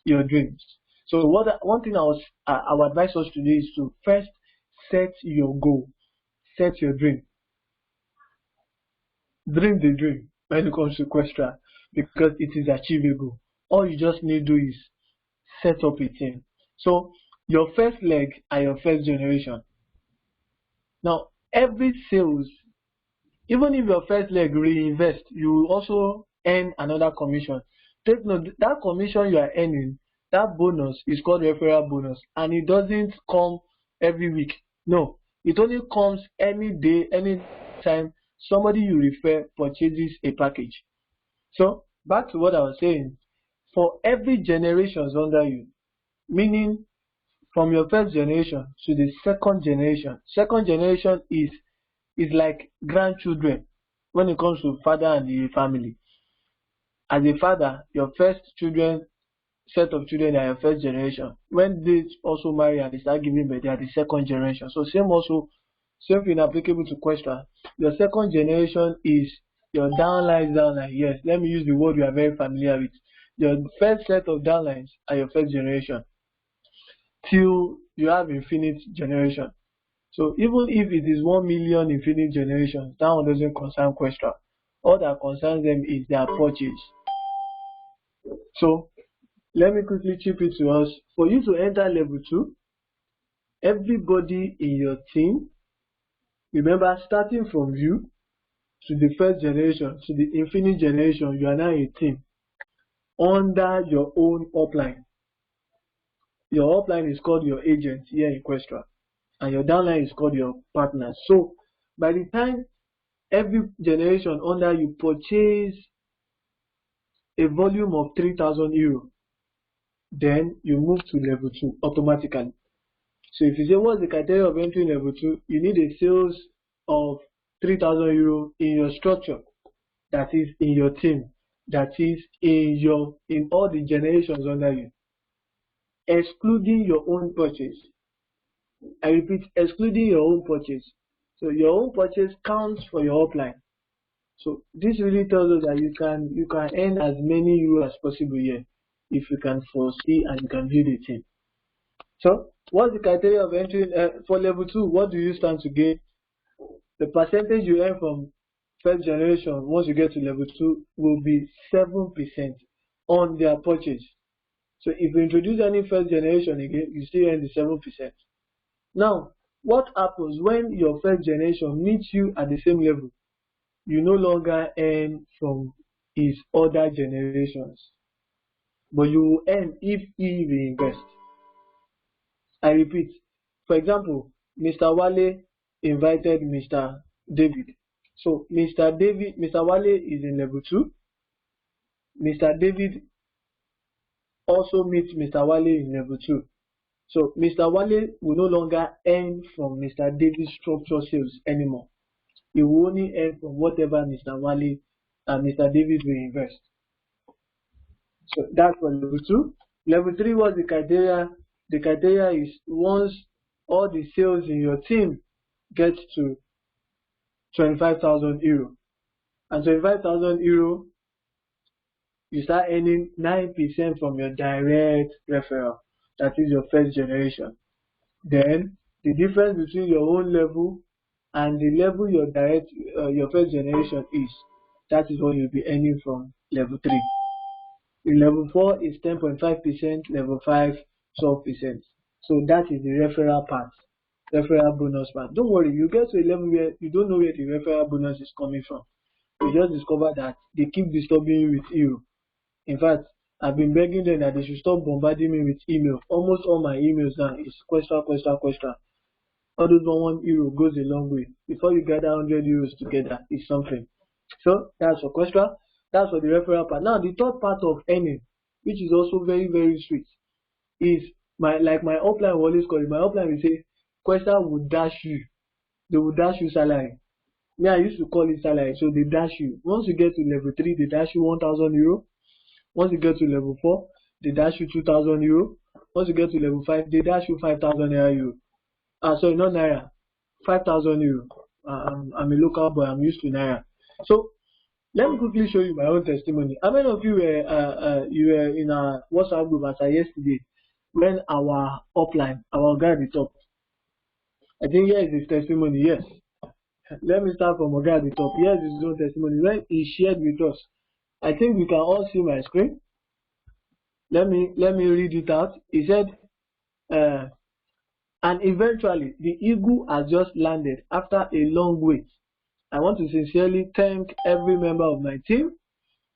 your dreams. So one thing I would advise us to do is to first set your goal, set your dream. Dream the dream when it comes to Questra, because it is achievable. All you just need to do is set up a team. So your first leg are your first generation. Now every sales, even if your first leg reinvest, you will also earn another commission. Take note, that commission you are earning, that bonus is called referral bonus, and it doesn't come every week. No, it only comes any day, any time somebody you refer purchases a package. So back to what I was saying, for every generations under you, meaning from your first generation to the second generation is like grandchildren when it comes to father and the family. As a father, your first set of children are your first generation. When they also marry and they start giving birth, they are the second generation. So same thing applicable to Questra. Your second generation is your downline. Yes, let me use the word you are very familiar with. Your first set of downlines are your first generation till you have infinite generation. So even if it is 1 million infinite generations, that one doesn't concern Questra. All that concerns them is their purchase. So let me quickly chip it to us. For you to enter level 2, everybody in your team, remember, starting from you to the first generation to the infinite generation, you are now a team under your own upline. Your upline is called your agent here in Questra, and your downline is called your partner. So by the time every generation under you purchase a volume of 3,000 euro, then you move to level 2 automatically. So if you say what's the criteria of entering level 2, you need a sales of 3,000 euro in your structure, that is in your team, that is in all the generations under you, excluding your own purchase. I repeat, excluding your own purchase. So your own purchase counts for your upline. So this really tells us that you can earn as many euro as possible here if you can foresee and you can build a team. So what's the criteria of entering for level 2? What do you stand to gain? The percentage you earn from first generation once you get to level 2 will be 7% on their purchase. So if you introduce any first generation again, you still earn the 7%. Now, what happens when your first generation meets you at the same level? You no longer earn from his other generations, but you will earn if he reinvest. I repeat, for example, Mr. Wale invited Mr. David. So Mr. Wale is in level 2. Mr. David also meets Mr. Wale in level 2. So Mr. Wale will no longer earn from Mr. David's structure sales anymore. He will only earn from whatever Mr. Wale and Mr. David will invest. So that's for level 2. Level 3 was the criteria. The criteria is once all the sales in your team get to 25,000 euro. And 25,000 euro, you start earning 9% from your direct referral. That is your first generation. Then the difference between your own level and the level your first generation is, that is what you'll be earning from level 3. In level 4 is 10.5%, level 5 12%. So that is the referral part, referral bonus part. Don't worry, you get to a level where you don't know where the referral bonus is coming from. You just discover that they keep disturbing you with email. In fact, I've been begging them that they should stop bombarding me with email. Almost all my emails now is question. All those €1 goes a long way. Before you gather €100 together, it's something. So that's for Questra. That's for the referral part. Now the third part of earning, which is also very, very sweet, is my upline will always call it. My upline will say, Questra will dash you. They will dash you salary. Me, I used to call it salary. So they dash you. Once you get to level 3, they dash you €1,000. Once you get to level 4, they dash you €2,000. Once you get to level 5, they dash you 5,000 euro. Sorry, not naira, 5,000 euro. I'm a local boy. I'm used to naira. So let me quickly show you my own testimony. How many of you were in a WhatsApp group as yesterday when our upline, our guy at the top? I think here is his testimony. Yes. Let me start from our guy at the top. Here is his own testimony when he shared with us. I think we can all see my screen. Let me read it out. He said, and eventually the eagle has just landed after a long wait. I want to sincerely thank every member of my team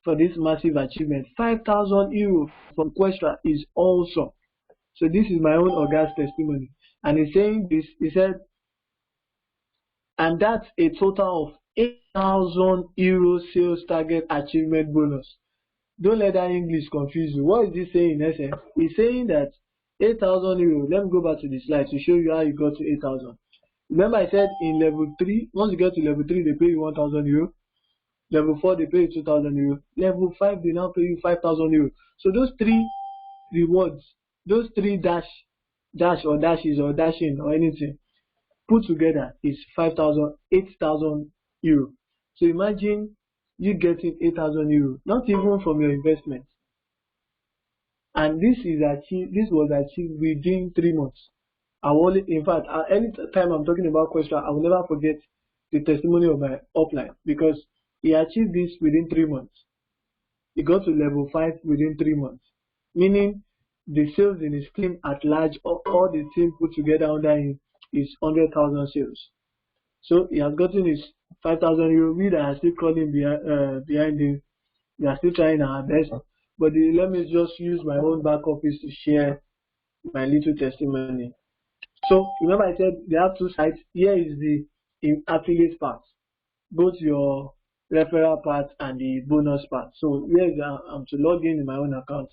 for this massive achievement. 5,000 euro from Questra is awesome. So this is my own August testimony. And he's saying this, he said, and that's a total of 8,000 euro sales target achievement bonus. Don't let that English confuse you. What is this saying in essence? He's saying that 8,000 euro. Let me go back to the slide to show you how you got to 8,000. Remember I said in level 3, once you get to level 3, they pay you 1,000 euro. Level 4, they pay you 2,000 euro. Level 5, they now pay you 5,000 euro. So those 3 rewards, those 3 dash or dashes or dashing or anything, put together is 8,000 euro. So imagine you getting 8,000 euro, not even from your investment. And this was achieved within 3 months. In fact, any time I'm talking about Questra, I will never forget the testimony of my upline because he achieved this within 3 months. He got to level 5 within 3 months, meaning the sales in his team at large, all the team put together under him, is 100,000 sales. So he has gotten his 5,000 euro. We that are still crawling behind him, we are still trying our best. But let me just use my own back office to share my little testimony. So remember I said they have 2 sides. Here is the affiliate part, both your referral part and the bonus part. So here I'm to log in my own account.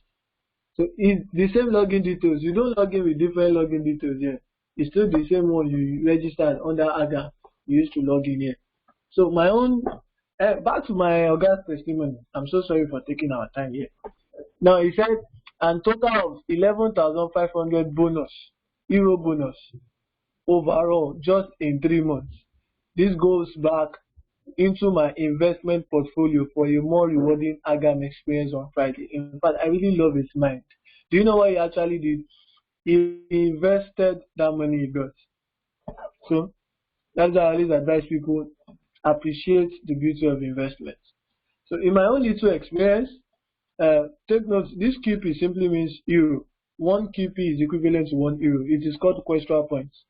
So it's the same login details. You don't log in with different login details here. It's still the same one you registered under AGA. You used to log in here. So my own, back to my August testimony. I'm so sorry for taking our time here. Now he said, and total of 11,500 euro bonus overall just in 3 months. This goes back into my investment portfolio for a more rewarding AGAM experience on Friday. In fact, I really love his mind. Do you know what he actually did? He invested that money he got. So that's why I always advise people appreciate the beauty of investment. So in my own little experience, take note, this QP simply means euro. 1 QP is equivalent to 1 euro. It is called Questra points.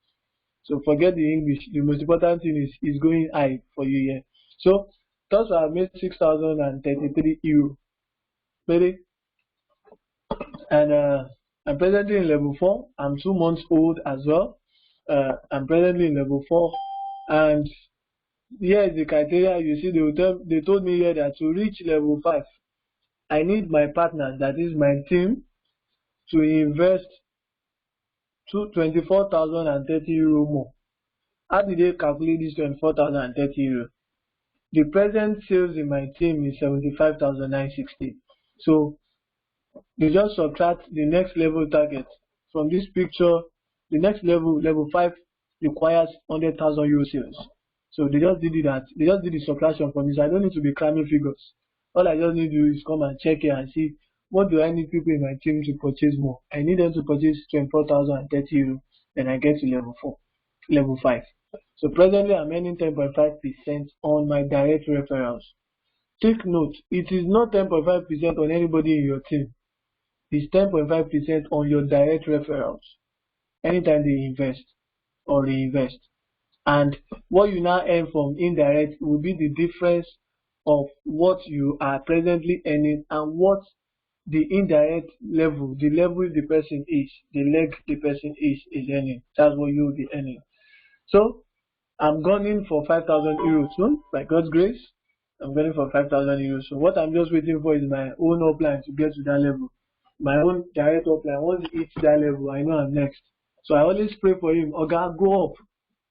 So forget the English. The most important thing is going high for you here. So thus I have made 6,033 euro. Ready? And I'm presently in level 4. I'm 2 months old as well. I'm presently in level 4, and here is the criteria. You see, they told me here that to reach level 5, I need my partner, that is my team, to invest 24,030 euro more. How did they calculate this 24,030 euro? The present sales in my team is 75,960. So they just subtract the next level target from this picture. The next level, level 5, requires 100,000 euro sales. So they just did that. They just did the subtraction from this. I don't need to be cramming figures. All I just need to do is come and check here and see what do I need people in my team to purchase more. I need them to purchase 24,030 euro. Then I get to level 4, level 5. So presently I'm earning 10.5% on my direct referrals. Take note, it is not 10.5% on anybody in your team. It's 10.5% on your direct referrals anytime they invest or reinvest. And what you now earn from indirect will be the difference of what you are presently earning and what the indirect level, the level the person is, the leg the person is earning. That's what you will be earning. So I'm gunning for 5,000 euros soon, by God's grace. I'm gunning for 5,000 euros. So what I'm just waiting for is my own upline to get to that level. My own direct upline, once it hits that level, I know I'm next. So I always pray for him, Oga, go up,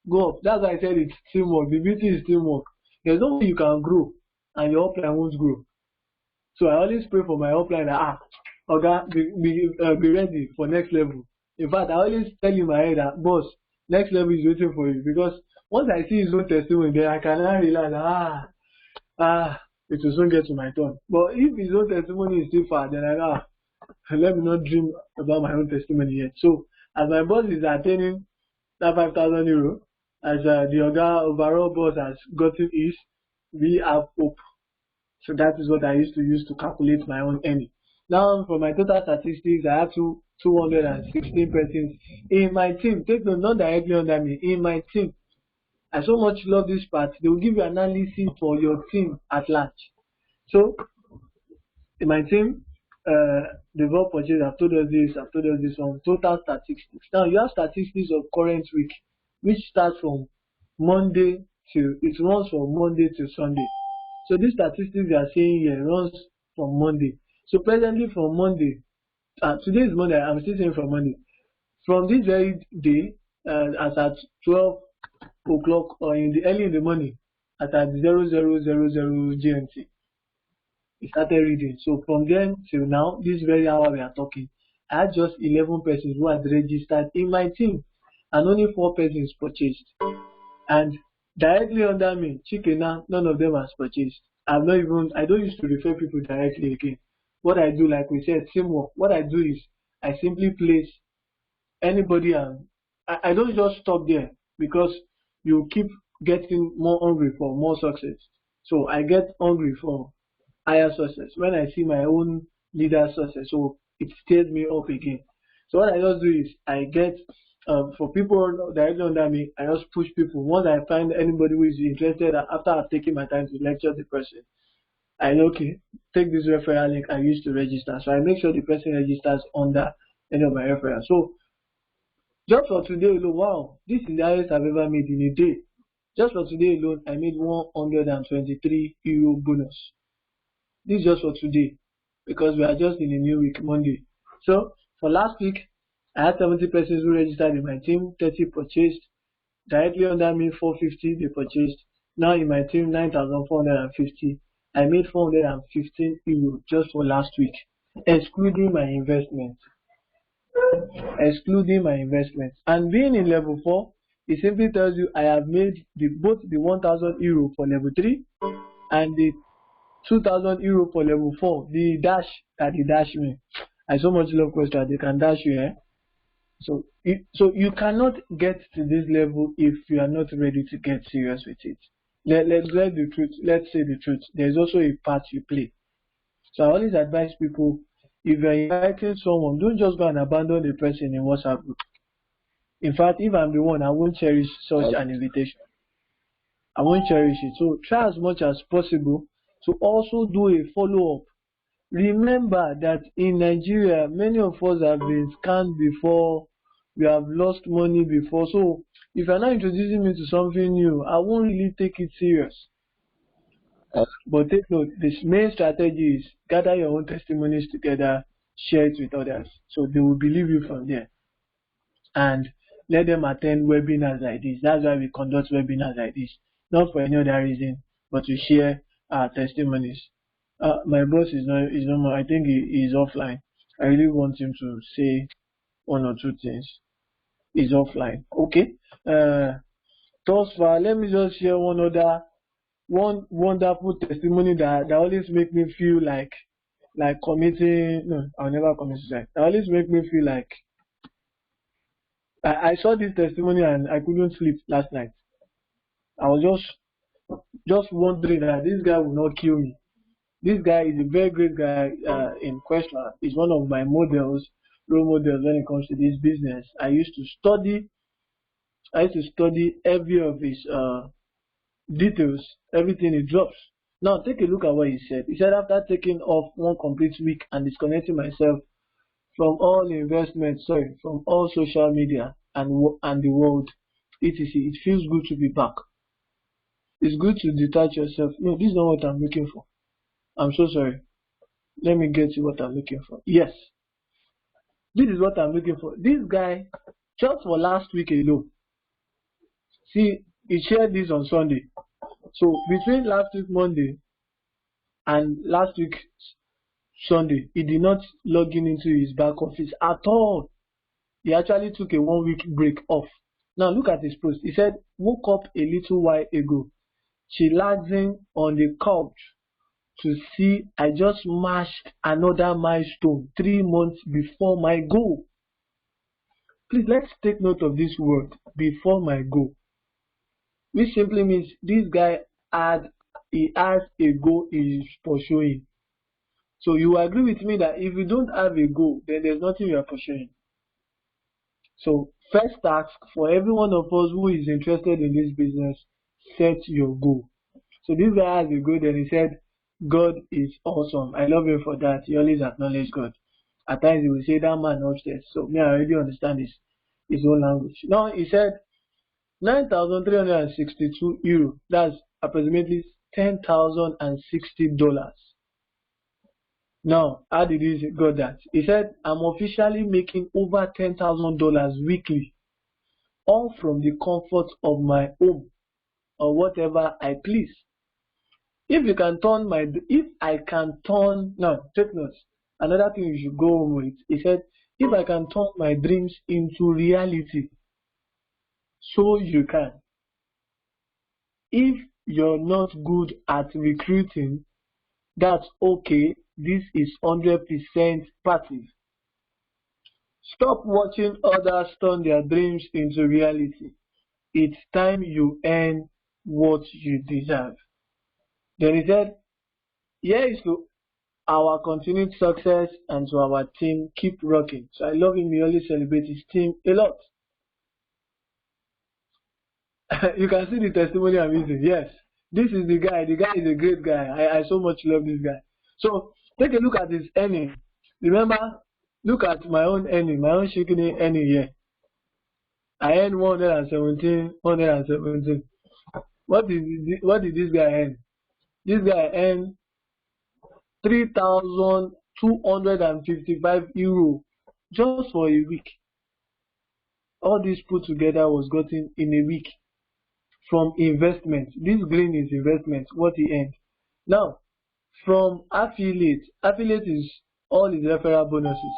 go up. That's why I said it's teamwork. The beauty is teamwork. There's no way you can grow and your upline won't grow. So I always pray for my upline that, Oga, be ready for next level. In fact, I always tell in my head that, boss, next level is waiting for you, because once I see his own testimony, then I can now realize it will soon get to my turn. But if his own testimony is still far, then let me not dream about my own testimony yet. So as my boss is attaining that 5,000 euro, as the Oga overall boss has gotten his, we have hope. So that is what I used to use to calculate my own earning. Now for my total statistics, I have 216 persons in my team. Take note, not directly under me, in my team. I so much love this part. They will give you analysis for your team at large. So in my team, they've all purchased. I've told us this one. Total statistics. Now you have statistics of current week, which starts from Monday it runs from Monday to Sunday. So these statistics they are saying here runs from Monday. So presently from Monday, today is Monday. I'm still saying from Monday. From this very day, as at 12 o'clock or early in the morning, at 0000 GMT, it started reading. So from then till now, this very hour we are talking, I had just 11 persons who had registered in my team, and only 4 persons purchased. And directly under me, Chikena, none of them has purchased. I don't used to refer people directly again. What I do, like we said, teamwork. What I do is I simply place anybody, and I don't just stop there, because you keep getting more hungry for more success. So I get hungry for higher success when I see my own leader success. So it stirs me up again. So what I just do is I get for people directly under me, I just push people. Once I find anybody who is interested, after I've taken my time to lecture the person, I know, okay, take this referral link I used to register. So I make sure the person registers under any of my referrals. So just for today alone, wow, this is the highest I've ever made in a day. Just for today alone, I made 123 euro bonus. This is just for today, because we are just in a new week, Monday. So for last week, I had 70 persons who registered in my team, 30 purchased. Directly under me, 450 they purchased. Now in my team, 9,450. I made 415 euro just for last week, excluding my investment. And being in level 4, it simply tells you I have made both the 1,000 euro for level 3 and the 2,000 euro for level 4. The dash that they dash me. I so much love questions. They can dash you, eh? So you cannot get to this level if you are not ready to get serious with it. Let's say the truth. There's also a part you play. So I always advise people, if you're inviting someone, don't just go and abandon the person in WhatsApp group. In fact, if I'm the one, I won't cherish such an invitation. I won't cherish it. So try as much as possible to also do a follow-up. Remember that in Nigeria, many of us have been scammed before. We have lost money before. So if you're not introducing me to something new, I won't really take it serious. But take note, this main strategy is gather your own testimonies together, share it with others, so they will believe you from there. And let them attend webinars like this. That's why we conduct webinars like this, not for any other reason, but to share our testimonies. My boss is no more. I think he is offline. I really want him to say one or two things. He's offline. Okay. Thus far, let me just share one wonderful testimony that always make me feel like committing. No, I'll never commit suicide. That always make me feel like I saw this testimony and I couldn't sleep last night. I was just wondering that this guy will not kill me. This guy is a very great guy in Questlab. He's one of my role models when it comes to this business. I used to study every of his details, everything he drops. Now take a look at what he said. He said, after taking off one complete week and disconnecting myself from all investments, from all social media and the world, etc., it feels good to be back. It's good to detach yourself. No, this is not what I'm looking for. I'm so sorry. Let me get you what I'm looking for. Yes. This is what I'm looking for. This guy, just for last week alone, see, he shared this on Sunday. So between last week Monday and last week Sunday, he did not log into his back office at all. He actually took a 1 week break off. Now look at his post. He said, woke up a little while ago, chillaxing on the couch to see I just smashed another milestone 3 months before my goal. Please, let's take note of this word, before my goal. Which simply means this guy has a goal he is pursuing. So you agree with me that if you don't have a goal, then there's nothing you are pursuing. So first task for every one of us who is interested in this business, set your goal. So this guy has a goal, then he said, God is awesome. I love him for that. He always acknowledges God. At times he will say that man upstairs. So me, I already understand his own language. Now he said 9,362 euro. That's approximately $10,060. Now, how did he got that? He said, I'm officially making over $10,000 weekly, all from the comfort of my home or whatever I please. If I can turn, now take notes. Another thing you should go home with. He said, if I can turn my dreams into reality, so you can. If you're not good at recruiting, that's okay. This is 100% passive. Stop watching others turn their dreams into reality. It's time you earn what you deserve. Then he said, here is to our continued success and to our team, keep rocking. So I love him. He always celebrates his team a lot. You can see the testimony I'm using. Yes, this is the guy. The guy is a great guy. I so much love this guy. So take a look at his earning. Remember, look at my own earning, my own shaking earning here. I earned 117. What did this guy earn? This guy earned 3,255 euro just for a week. All this put together was gotten in a week from investment. This green is investment, what he earned. Now, from affiliate is all his referral bonuses.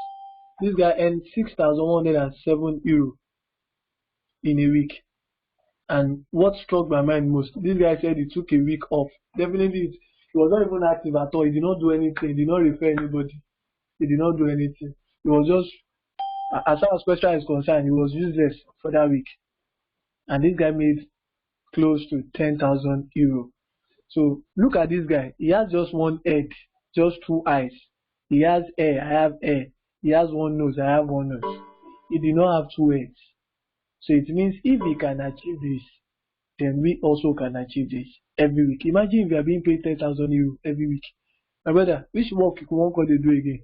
This guy earned 6,107 euro in a week. And what struck my mind most, this guy said he took a week off. Definitely, he was not even active at all. He did not do anything. He did not refer anybody. He did not do anything. He was just, as far as question is concerned, he was useless for that week. And this guy made close to 10,000 euro. So look at this guy. He has just one head, just two eyes. He has hair, I have hair. He has one nose, I have one nose. He did not have two heads. So it means if we can achieve this, then we also can achieve this every week. Imagine if we are being paid 10,000 euro every week. My brother, which work you won't call they do again?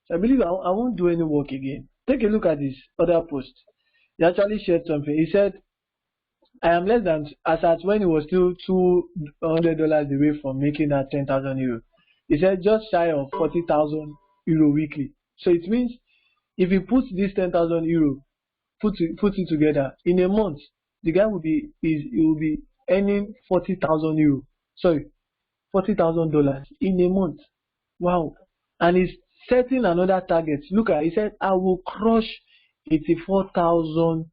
So I believe I won't do any work again. Take a look at this other post. He actually shared something. He said, I am less than, as at when he was still $200 away from making that 10,000 euro. He said just shy of 40,000 euro weekly. So it means if he puts this 10,000 euro, puts it together in a month, the guy will be earning 40,000 euro. Sorry, $40,000 in a month. Wow! And he's setting another target. Look at, he said, I will crush $84,000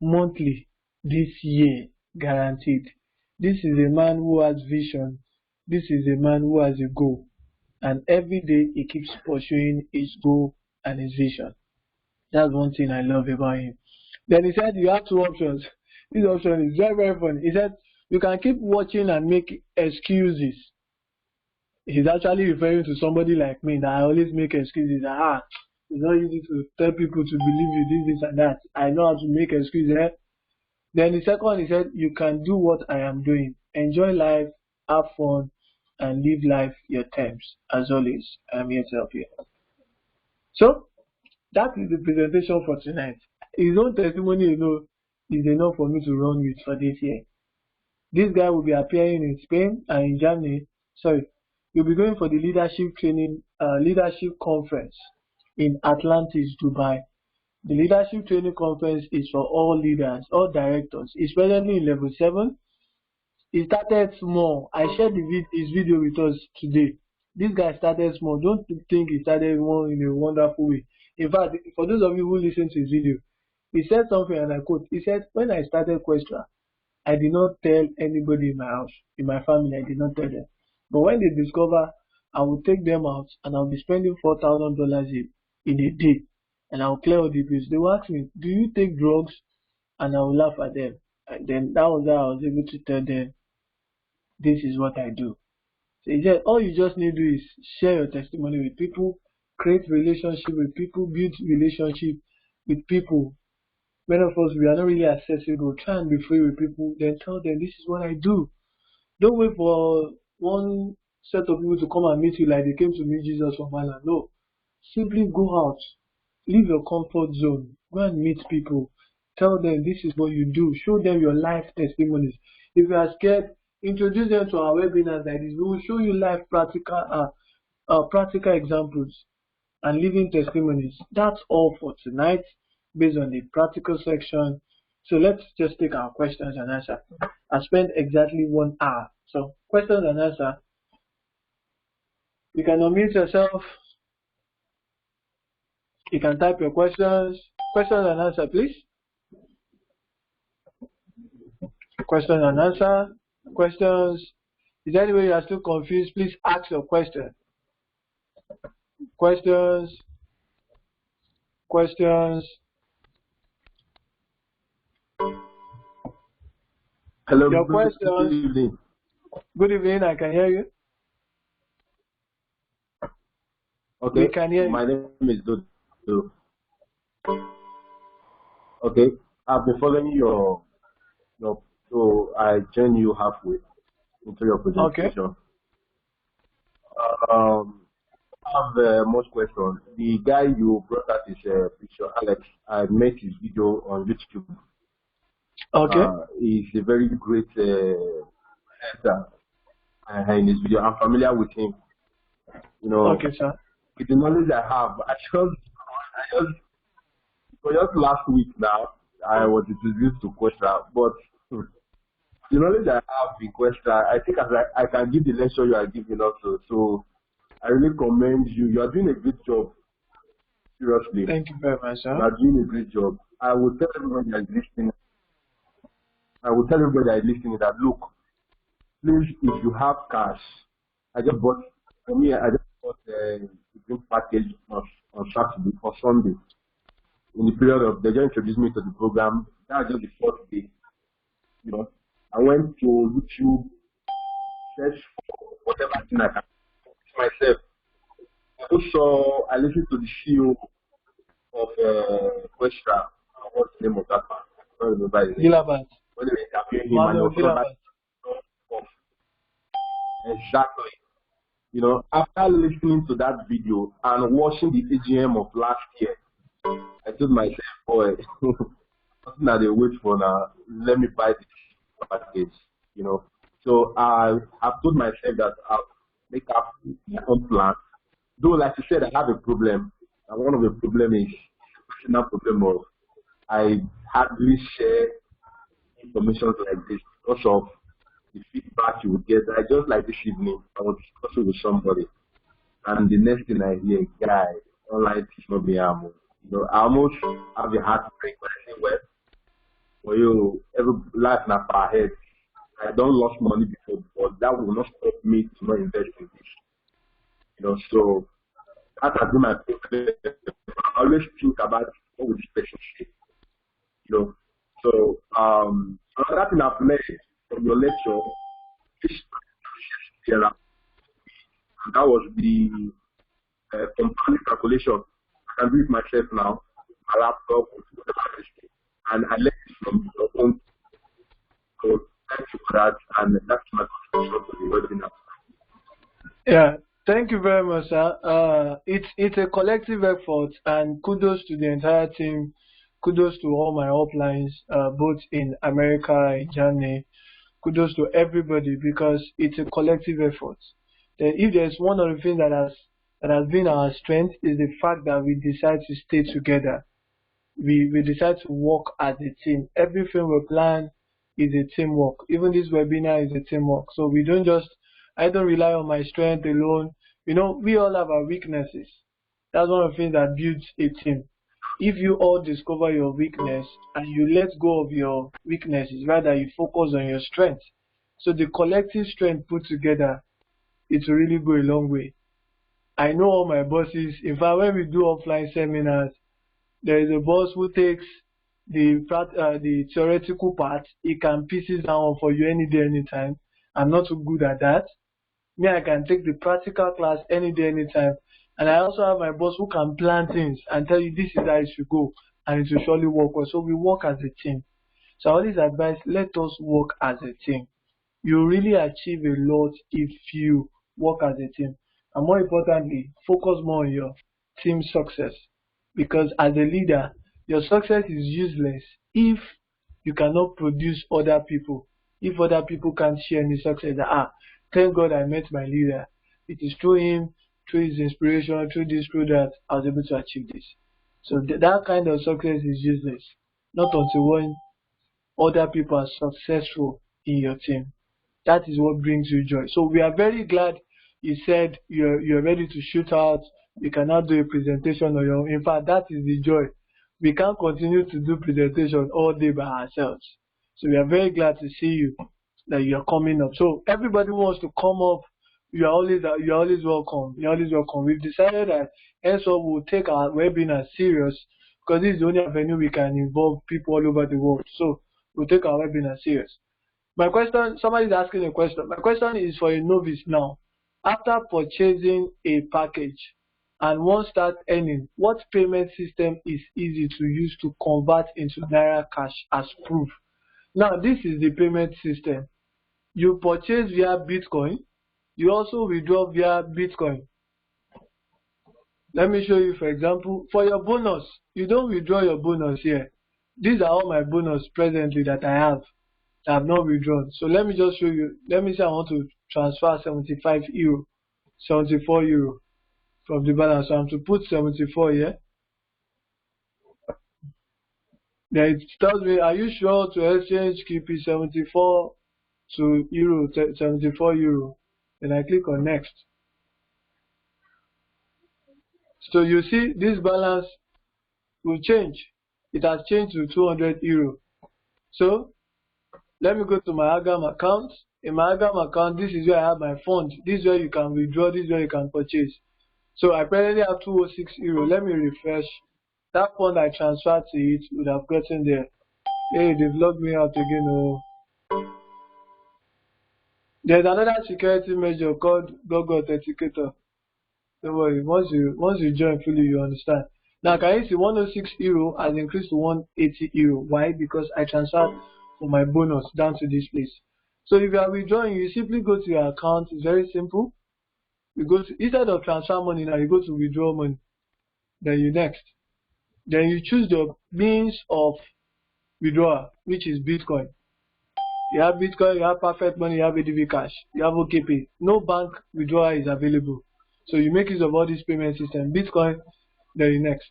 monthly this year, guaranteed. This is a man who has vision. This is a man who has a goal, and every day he keeps pursuing his goal and his vision. That's one thing I love about him. Then he said you have two options. This option is very, very funny. He said you can keep watching and make excuses. He's actually referring to somebody like me that I always make excuses. It's not easy to tell people to believe you this and that. I know how to make excuses. Then the second, he said, you can do what I am doing. Enjoy life, have fun, and live life your terms. As always, I'm here to help you. So, that is the presentation for tonight. His own testimony, is enough for me to run with for this year. This guy will be appearing in Spain and in Germany. Sorry, you'll be going for the leadership conference in Atlantis, Dubai. The leadership training conference is for all leaders, all directors. It's presently in level 7. He started small. I shared his video with us today. This guy started small. Don't think he started in a wonderful way. In fact, for those of you who listen to his video, he said something, and I quote, he said, when I started Questra, I did not tell anybody in my house, in my family, I did not tell them. But when they discover, I will take them out and I'll be spending $4,000 in a day. And I'll clear all the bills. They will ask me, do you take drugs? And I will laugh at them. And then that was how I was able to tell them, this is what I do. So he said, all you just need to do is share your testimony with people, create relationship with people, build relationship with people. Many of us, we are not really accessible. Try and be free with people, then tell them, this is what I do. Don't wait for one set of people to come and meet you like they came to meet Jesus from Ireland. No. Simply go out. Leave your comfort zone. Go and meet people. Tell them this is what you do. Show them your life testimonies. If you are scared, introduce them to our webinars like this. We will show you live practical examples and living testimonies. That's all for tonight based on the practical section. So let's just take our questions and answer. I spent exactly 1 hour. So questions and answer. You can unmute yourself. You can type your questions. Questions and answer, please. Question and answer. Questions. Is there any way you are still confused? Please ask your question. Questions. Questions. Hello. Your questions. Good evening. Good evening. I can hear you. Okay. We can hear you. My name is Dodo. Okay. I've been following your so I joined you halfway into your presentation. Okay. I have most questions. The guy you brought out is picture, Alex. I met his video on YouTube. Okay. He's a very great actor in his video. I'm familiar with him. Okay, sir. With the knowledge I have, just last week now, I was introduced to Questra, but the knowledge I have in Questra, I think I can give the lecture you are giving also. So I really commend you. You are doing a great job. Seriously. Thank you very much, sir. You are doing a great job. I will tell everybody that is listening. That look, please, if you have cash, I just bought a drink package on Saturday or Sunday. In the period of, they just introduced me to the program. That was just the fourth day. I went to YouTube, searched for whatever thing I can myself. I listened to the CEO of Questra. What's the name of that man? I don't remember his name. Gilabat. When they were interviewing him, and Manuel he was Gilabat. like, exactly. You know, after listening to that video and watching the AGM of last year, I told myself, boy, nothing that they wait for now. Let me buy this package. You know, so I've told myself that I'll make up my own plan. Though, like you said, I have a problem, and one of the problem is personal problem of I hardly share information like this because of the feedback you would get. I just like this evening, I was discussing with somebody, and the next thing I hear, guy, online teach not be amo. You know, I almost have a heart break when I say, well, for you, every life now per head. I don't lost money before, but that will not stop me to not invest in this. You know, so that has been my problem. I always think about what would this person say. You know, so another thing I've learned from your lecture is that was the compounding calculation. I can do it myself now. My laptop, and I learned it from your own. So thank you for that, and that's my contribution to the webinar. Yeah, thank you very much, sir. It's a collective effort, and kudos to the entire team. Kudos to all my uplines, both in America, in Germany. Kudos to everybody, because it's a collective effort. Then if there's one of the things that has been our strength is the fact that we decide to stay together. We decide to work as a team. Everything we plan is a teamwork. Even this webinar is a teamwork. So we don't I don't rely on my strength alone. You know, we all have our weaknesses. That's one of the things that builds a team. If you all discover your weakness and you let go of your weaknesses, rather you focus on your strength. So the collective strength put together, it will really go a long way. I know all my bosses. In fact, when we do offline seminars, there is a boss who takes the theoretical part. He can pieces down for you any day, anytime. I'm not so good at that. Me, I can take the practical class any day, anytime. And I also have my boss who can plan things and tell you this is how it should go, and it will surely work well. So we work as a team. So I always advise, let us work as a team. You really achieve a lot if you work as a team. And more importantly, focus more on your team success. Because as a leader, your success is useless if you cannot produce other people. If other people can't share any success, thank God I met my leader. It is through him, through his inspiration, through this, through that, I was able to achieve this. So that kind of success is useless. Not until when other people are successful in your team. That is what brings you joy. So we are very glad you said you're ready to shoot out. You cannot do a presentation on your own. In fact, that is the joy. We can't continue to do presentation all day by ourselves. So we are very glad to see you, that you are coming up. So everybody who wants to come up, you're always welcome. You're always welcome. We've decided that henceforth we'll take our webinar serious, because this is the only avenue we can involve people all over the world. So we'll take our webinar serious. My question, somebody is asking a question. My question is for a novice now. After purchasing a package and once start earning, what payment system is easy to use to convert into Naira cash as proof? Now, this is the payment system. You purchase via Bitcoin. You also withdraw via Bitcoin. Let me show you, for example, for your bonus, you don't withdraw your bonus here. These are all my bonus presently that I have not withdrawn. So let me just show you. Let me say I want to transfer 75 euro, 74 euro from the balance. So I'm to put 74 here. Then it tells me, are you sure to exchange KP 74 to euro, 74 euro? Then I click on next. So you see this balance will change. It has changed to 200 euro. So let me go to my Agam account. In my Agam account, this is where I have my fund. This is where you can withdraw. This is where you can purchase. So I presently have 206 euro. Let me refresh. That fund I transferred to it would have gotten there. Hey, they've logged me out again. Oh. There's another security measure called Google Authenticator. Don't worry. Once you join fully, you understand. Now, can you see 106 euro has increased to 180 euro? Why? Because I transferred from my bonus down to this place. So if you are withdrawing, you simply go to your account. It's very simple. You go to, instead of transfer money now, you go to withdraw money. Then you next. Then you choose the means of withdrawal, which is Bitcoin. You have Bitcoin, you have Perfect Money, you have ADV Cash, you have OKPay. No bank withdrawal is available. So you make use of all these payment systems. Bitcoin, then you next.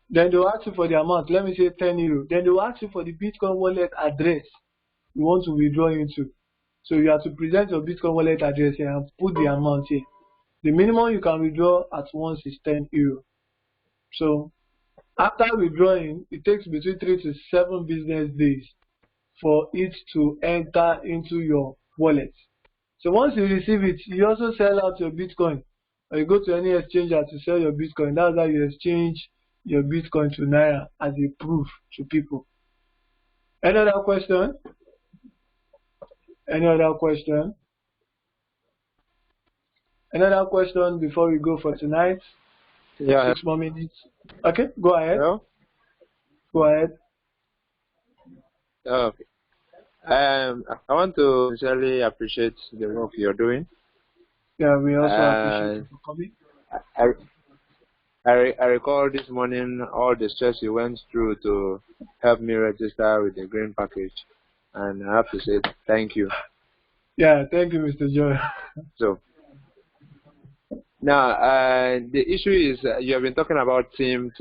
Then they will ask you for the amount. Let me say 10 euro. Then they will ask you for the Bitcoin wallet address you want to withdraw into. So you have to present your Bitcoin wallet address here and put the amount here. The minimum you can withdraw at once is 10 euro. So after withdrawing, it takes between 3 to 7 business days for it to enter into your wallet. So once you receive it, you also sell out your Bitcoin. Or you go to any exchanger to sell your Bitcoin. That's how you exchange your Bitcoin to Naira as a proof to people. Any other question? Any other question? Another question before we go for tonight? Yeah. 6 more minutes. Okay, go ahead. Hello? Go ahead. Okay. I want to sincerely appreciate the work you're doing. Yeah, we also appreciate you for coming. I recall this morning all the stress you went through to help me register with the green package, and I have to say thank you. Yeah, thank you, Mr. Joy. So now the issue is you have been talking about team.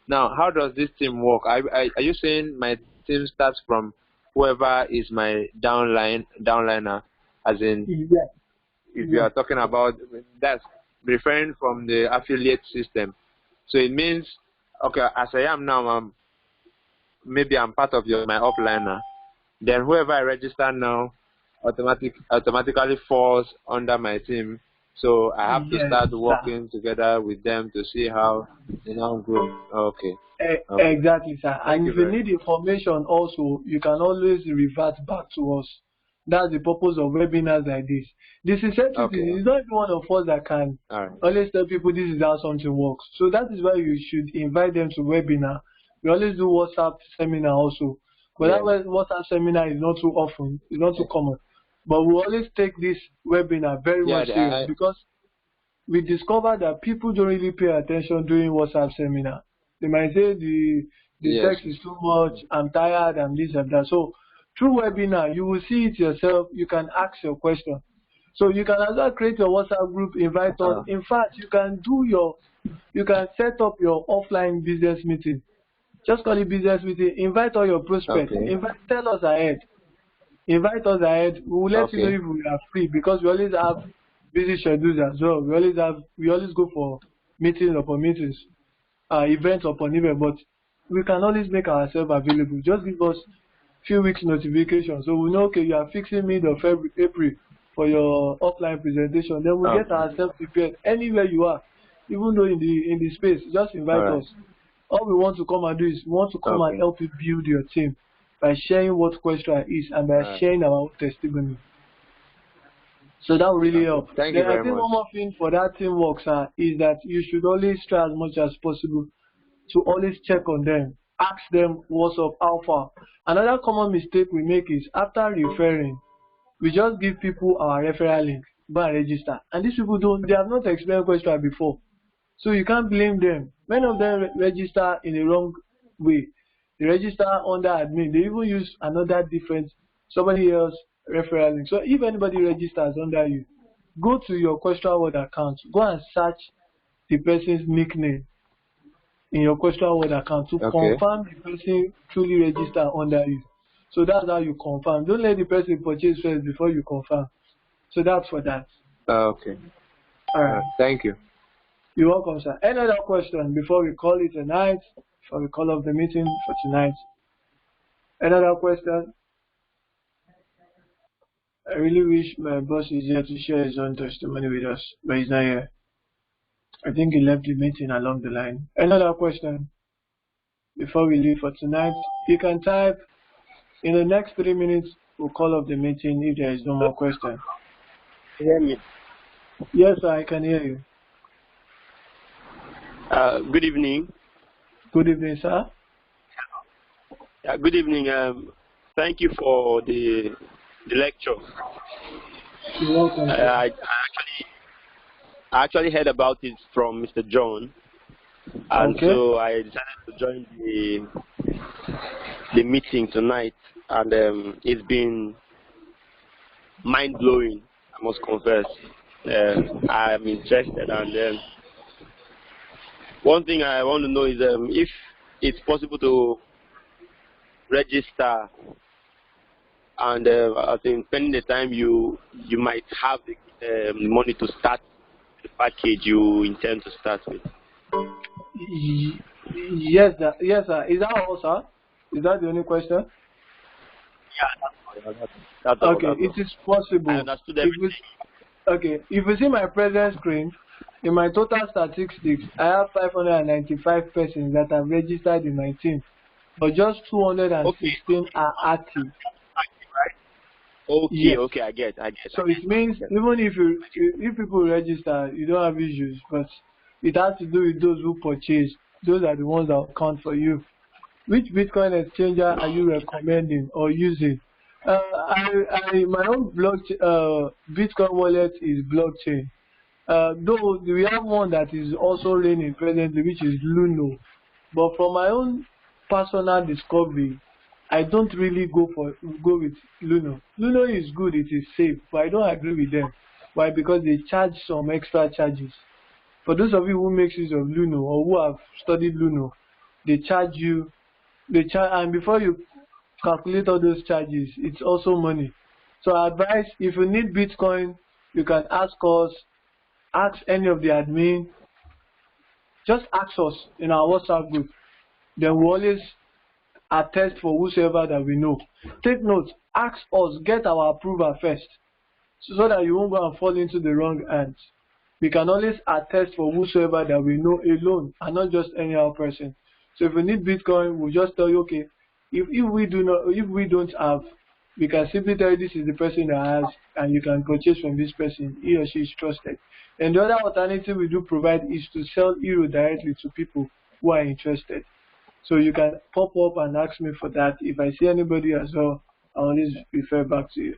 Now, how does this team work? Are you saying my team starts from whoever is my downliner, as in if you are talking about that's referring from the affiliate system. So it means, okay, as I am now, maybe I'm part of my upliner. Then whoever I register now automatically falls under my team. So I have to start working together with them to see how they now grow. Okay. Exactly, sir. And if you need information also, you can always revert back to us. That's the purpose of webinars like this. This is not every one of us that can always tell people this is how something works. So that is why you should invite them to webinar. We always do WhatsApp seminar also. But that WhatsApp seminar is not too often, it's not too common. But we always take this webinar very much serious because we discovered that people don't really pay attention during WhatsApp seminar. They might say the text is too much, I'm tired, I'm this and that. So through webinar, you will see it yourself. You can ask your question. So you can also create your WhatsApp group, invite us. In fact, you can set up your offline business meeting. Just call it business meeting. Invite all your prospects. Tell us ahead. Invite us ahead. We will let you know if we are free because we always have busy schedules as well. We always go for meetings upon meetings, events upon events. But we can always make ourselves available. Just give us few weeks notification, so we know you are fixing mid of April for your offline presentation. Then we'll get ourselves prepared anywhere you are, even though in the space. Just invite us. All we want to come and do is we want to come and help you build your team by sharing what Questra is and by sharing our testimony. So that will really help. Thank you very much. One more thing for that teamwork, sir, is that you should always try as much as possible to always check on them. Ask them what's up, how far. Another common mistake we make is after referring, we just give people our referral link, go and register. And these people they have not experienced Questra before. So you can't blame them. Many of them register in the wrong way. They register under admin. They even use another somebody else referral link. So if anybody registers under you, go to your Questra World account. Go and search the person's nickname in your Questra World account to confirm the person truly registered under you. So that's how you confirm. Don't let the person purchase first before you confirm. So that's for that. Okay. All right. Thank you. You're welcome, sir. Any other question before we call it a night? Before we call off the meeting for tonight? Another question? I really wish my boss is here to share his own testimony with us, but he's not here. I think he left the meeting along the line. Another question before we leave for tonight? You can type in the next 3 minutes. We'll call off the meeting if there is no more question. Can you hear me? Yes, sir, I can hear you. Good evening. Good evening, sir. Good evening. Thank you for the lecture. You're welcome, sir. I actually heard about it from Mr. John, and Okay. so I decided to join the meeting tonight, and it's been mind blowing. I must confess. I am interested, and one thing I want to know is if it's possible to register, and I think spending the time you might have the money to start the package you intend to start with. Yes, sir. Yes, sir. Is that all, sir? Is that the only question? Yeah, that's all. Okay, That's all. it is possible. I understood everything. Okay, if you see my present screen, in my total statistics, I have 595 persons that have registered in my team, but just 216 are active. Okay, Yes. okay, I get. So it means even if people register, you don't have issues, but it has to do with those who purchase. Those are the ones that will count for you. Which Bitcoin exchanger are you recommending or using? My own Bitcoin wallet is blockchain. Though we have one that is also reigning presently, which is Luno. But for my own personal discovery, I don't really go with Luno. Luno is good, it is safe, but I don't agree with them. Why? Because they charge some extra charges. For those of you who make use of Luno or who have studied Luno, they charge you. And before you calculate all those charges, it's also money. So I advise, if you need Bitcoin, you can ask us, ask any of the admin, just ask us in our WhatsApp group. Then we always attest for whosoever that we know. Take note, ask us, get our approval first, so that you won't go and fall into the wrong hands. We can always attest for whosoever that we know alone, and not just any other person. So if you need Bitcoin, we'll just tell you, okay, if we don't have, we can simply tell you this is the person that has, and you can purchase from this person. He or she is trusted. And the other alternative we do provide is to sell Euro directly to people who are interested. So you can pop up and ask me for that. If I see anybody as well, I'll always refer back to you.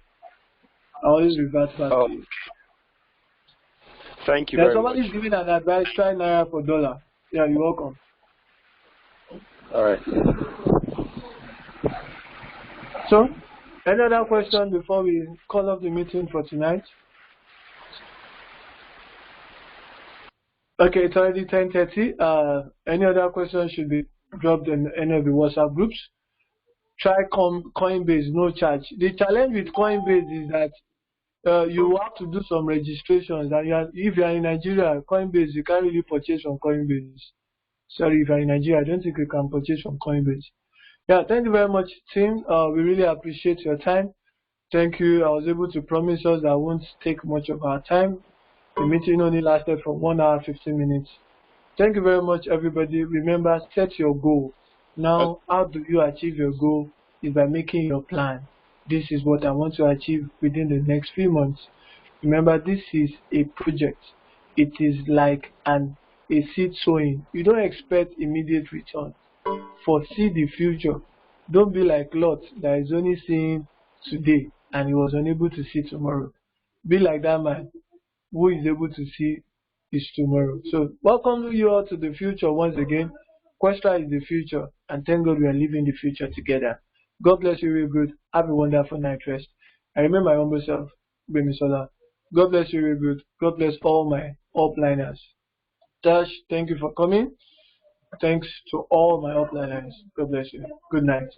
I'll always revert back to you. Thank you very much. Somebody's giving an advice, try Naira for dollar. Yeah, you're welcome. All right. So, any other question before we call off the meeting for tonight? Okay, it's already 10:30. Any other questions should be dropped in any of the WhatsApp groups. Try Coinbase, no charge. The challenge with Coinbase is that you have to do some registrations. And if you are in Nigeria, Coinbase, you can't really purchase from Coinbase. Sorry, if you're in Nigeria, I don't think you can purchase from Coinbase. Yeah, thank you very much, team. We really appreciate your time. Thank you. I was able to promise us that I won't take much of our time. The meeting only lasted for 1 hour, 15 minutes. Thank you very much, everybody. Remember, set your goal. Now, how do you achieve your goal? Is by making your plan. This is what I want to achieve within the next few months. Remember, this is a project. It is like a seed sowing. You don't expect immediate return. Foresee the future. Don't be like Lot that is only seeing today and he was unable to see tomorrow. Be like that man who is able to see his tomorrow. So welcome you all to the future once again. Questra is the future, and thank God we are living the future together. God bless you real good. Have a wonderful night rest. I remember my humble self, Bemisola. God bless you real good. God bless all my upliners. Tash, thank you for coming. Thanks to all my upliners. God bless you. Good night.